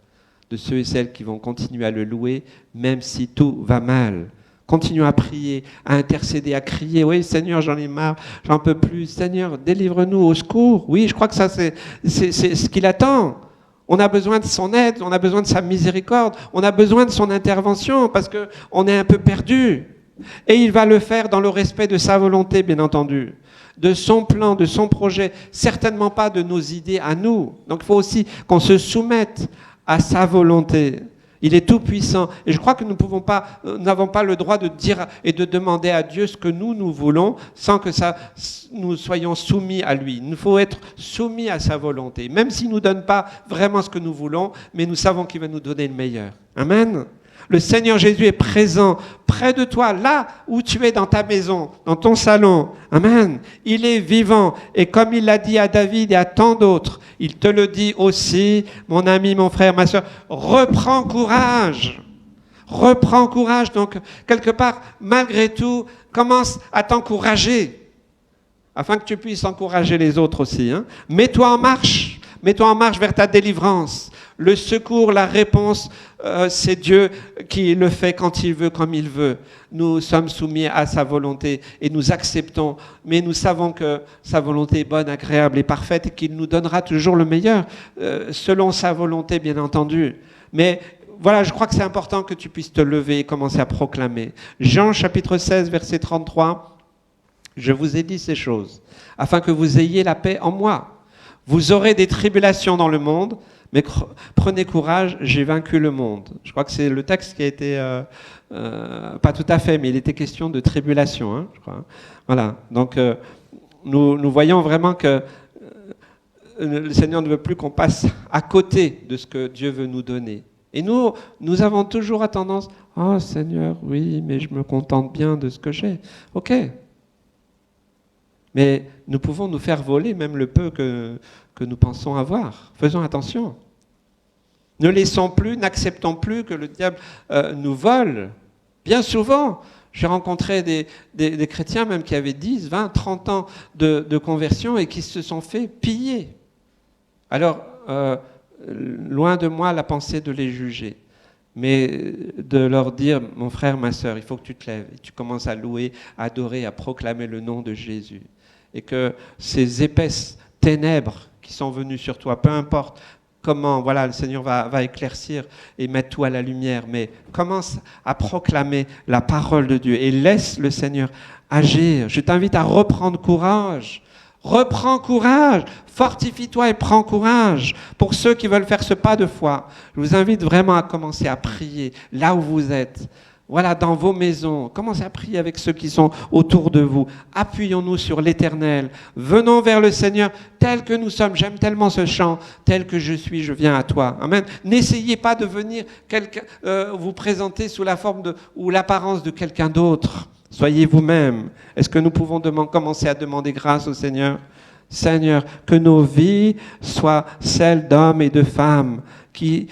de ceux et celles qui vont continuer à le louer, même si tout va mal. Continuons à prier, à intercéder, à crier. Oui, Seigneur, j'en ai marre, j'en peux plus. Seigneur, délivre-nous, au secours. Oui, je crois que ça, c'est ce qu'il attend. On a besoin de son aide, on a besoin de sa miséricorde, on a besoin de son intervention parce qu'on est un peu perdu. Et il va le faire dans le respect de sa volonté, bien entendu, de son plan, de son projet, certainement pas de nos idées à nous. Donc il faut aussi qu'on se soumette à sa volonté. Il est tout puissant. Et je crois que nous n'avons pas le droit de dire et de demander à Dieu ce que nous voulons sans que nous soyons soumis à lui. Il nous faut être soumis à sa volonté. Même s'il ne nous donne pas vraiment ce que nous voulons, mais nous savons qu'il va nous donner le meilleur. Amen. Le Seigneur Jésus est présent près de toi, là où tu es dans ta maison, dans ton salon. Amen. Il est vivant. Et comme il l'a dit à David et à tant d'autres, il te le dit aussi, mon ami, mon frère, ma soeur, reprends courage. Reprends courage. Donc, quelque part, malgré tout, commence à t'encourager, afin que tu puisses encourager les autres aussi. Hein. Mets-toi en marche. Mets-toi en marche vers ta délivrance. Le secours, la réponse, c'est Dieu qui le fait quand il veut, comme il veut. Nous sommes soumis à sa volonté et nous acceptons, mais nous savons que sa volonté est bonne, agréable et parfaite et qu'il nous donnera toujours le meilleur, selon sa volonté, bien entendu. Mais voilà, je crois que c'est important que tu puisses te lever et commencer à proclamer. Jean chapitre 16, verset 33, « Je vous ai dit ces choses, afin que vous ayez la paix en moi. Vous aurez des tribulations dans le monde, mais prenez courage, j'ai vaincu le monde. » Je crois que c'est le texte qui a été, pas tout à fait, mais il était question de tribulation, hein, je crois. Voilà, donc nous voyons vraiment que le Seigneur ne veut plus qu'on passe à côté de ce que Dieu veut nous donner. Et nous avons toujours tendance, « Oh Seigneur, oui, mais je me contente bien de ce que j'ai. » Ok. Mais nous pouvons nous faire voler même le peu que nous pensons avoir. Faisons attention. Ne laissons plus, n'acceptons plus que le diable nous vole. Bien souvent, j'ai rencontré des chrétiens même qui avaient 10, 20, 30 ans de conversion et qui se sont fait piller. Alors, loin de moi la pensée de les juger, mais de leur dire, mon frère, ma sœur, il faut que tu te lèves et tu commences à louer, à adorer, à proclamer le nom de Jésus. Et que ces épaisses ténèbres qui sont venues sur toi, peu importe comment, voilà, le Seigneur va éclaircir et mettre tout à la lumière, mais commence à proclamer la parole de Dieu et laisse le Seigneur agir. Je t'invite à reprendre courage. Reprends courage, fortifie-toi et prends courage. Pour ceux qui veulent faire ce pas de foi, je vous invite vraiment à commencer à prier là où vous êtes. Voilà, dans vos maisons, commencez à prier avec ceux qui sont autour de vous. Appuyons-nous sur l'Éternel. Venons vers le Seigneur tel que nous sommes. J'aime tellement ce chant. Tel que je suis, je viens à toi. Amen. N'essayez pas de venir vous présenter sous la forme ou l'apparence de quelqu'un d'autre. Soyez vous-même. Est-ce que nous pouvons commencer à demander grâce au Seigneur ? Seigneur, que nos vies soient celles d'hommes et de femmes qui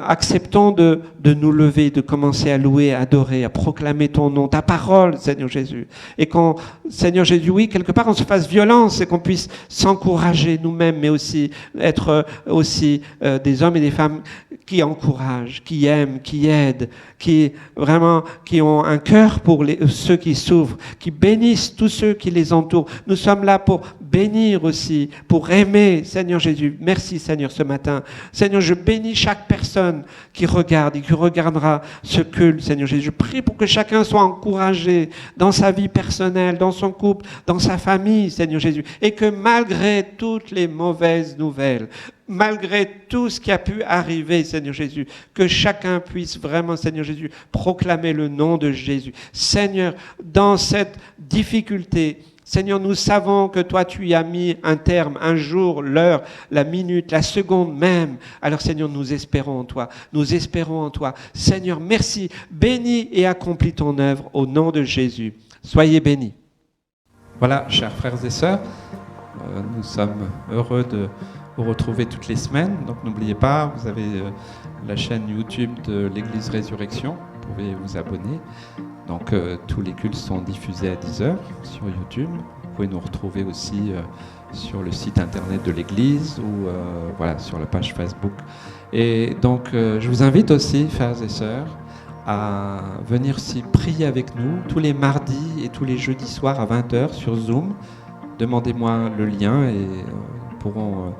acceptons de nous lever, de commencer à louer, à adorer, à proclamer ton nom, ta parole, Seigneur Jésus. Et qu'on, Seigneur Jésus, oui, quelque part, on se fasse violence et qu'on puisse s'encourager nous-mêmes, mais aussi être aussi des hommes et des femmes qui encouragent, qui aiment, qui aident, qui vraiment qui ont un cœur pour ceux qui souffrent, qui bénissent tous ceux qui les entourent. Nous sommes là pour bénir aussi, pour aimer, Seigneur Jésus. Merci Seigneur ce matin. Seigneur, je bénis chaque personne qui regarde et qui regardera ce culte, Seigneur Jésus. Je prie pour que chacun soit encouragé dans sa vie personnelle, dans son couple, dans sa famille, Seigneur Jésus. Et que malgré toutes les mauvaises nouvelles, malgré tout ce qui a pu arriver, Seigneur Jésus, que chacun puisse vraiment, Seigneur Jésus, proclamer le nom de Jésus. Seigneur, dans cette difficulté, Seigneur, nous savons que toi, tu y as mis un terme, un jour, l'heure, la minute, la seconde même. Alors, Seigneur, nous espérons en toi. Nous espérons en toi. Seigneur, merci. Bénis et accomplis ton œuvre au nom de Jésus. Soyez bénis. Voilà, chers frères et sœurs, nous sommes heureux de vous retrouver toutes les semaines. Donc, n'oubliez pas, vous avez la chaîne YouTube de l'Église Résurrection. Vous pouvez vous abonner. Donc tous les cultes sont diffusés à 10h sur YouTube. Vous pouvez nous retrouver aussi sur le site internet de l'église ou voilà, sur la page Facebook. Et donc je vous invite aussi, frères et sœurs, à venir aussi prier avec nous tous les mardis et tous les jeudis soirs à 20h sur Zoom. Demandez-moi le lien et nous pourrons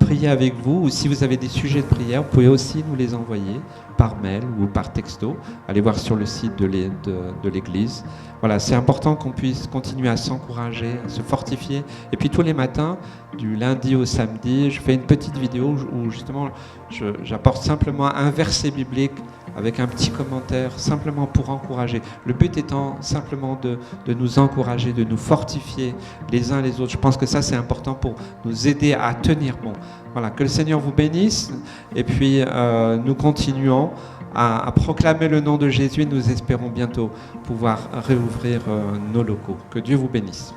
prier avec vous. Ou si vous avez des sujets de prière, vous pouvez aussi nous les envoyer par mail ou par texto. Allez voir sur le site de l'église. Voilà, c'est important qu'on puisse continuer à s'encourager, à se fortifier. Et puis tous les matins, du lundi au samedi, je fais une petite vidéo où justement j'apporte simplement un verset biblique avec un petit commentaire, simplement pour encourager. Le but étant simplement de nous encourager, de nous fortifier les uns les autres. Je pense que ça, c'est important pour nous aider à tenir bon. Voilà, que le Seigneur vous bénisse. Et puis, nous continuons à proclamer le nom de Jésus. Nous espérons bientôt pouvoir réouvrir nos locaux. Que Dieu vous bénisse.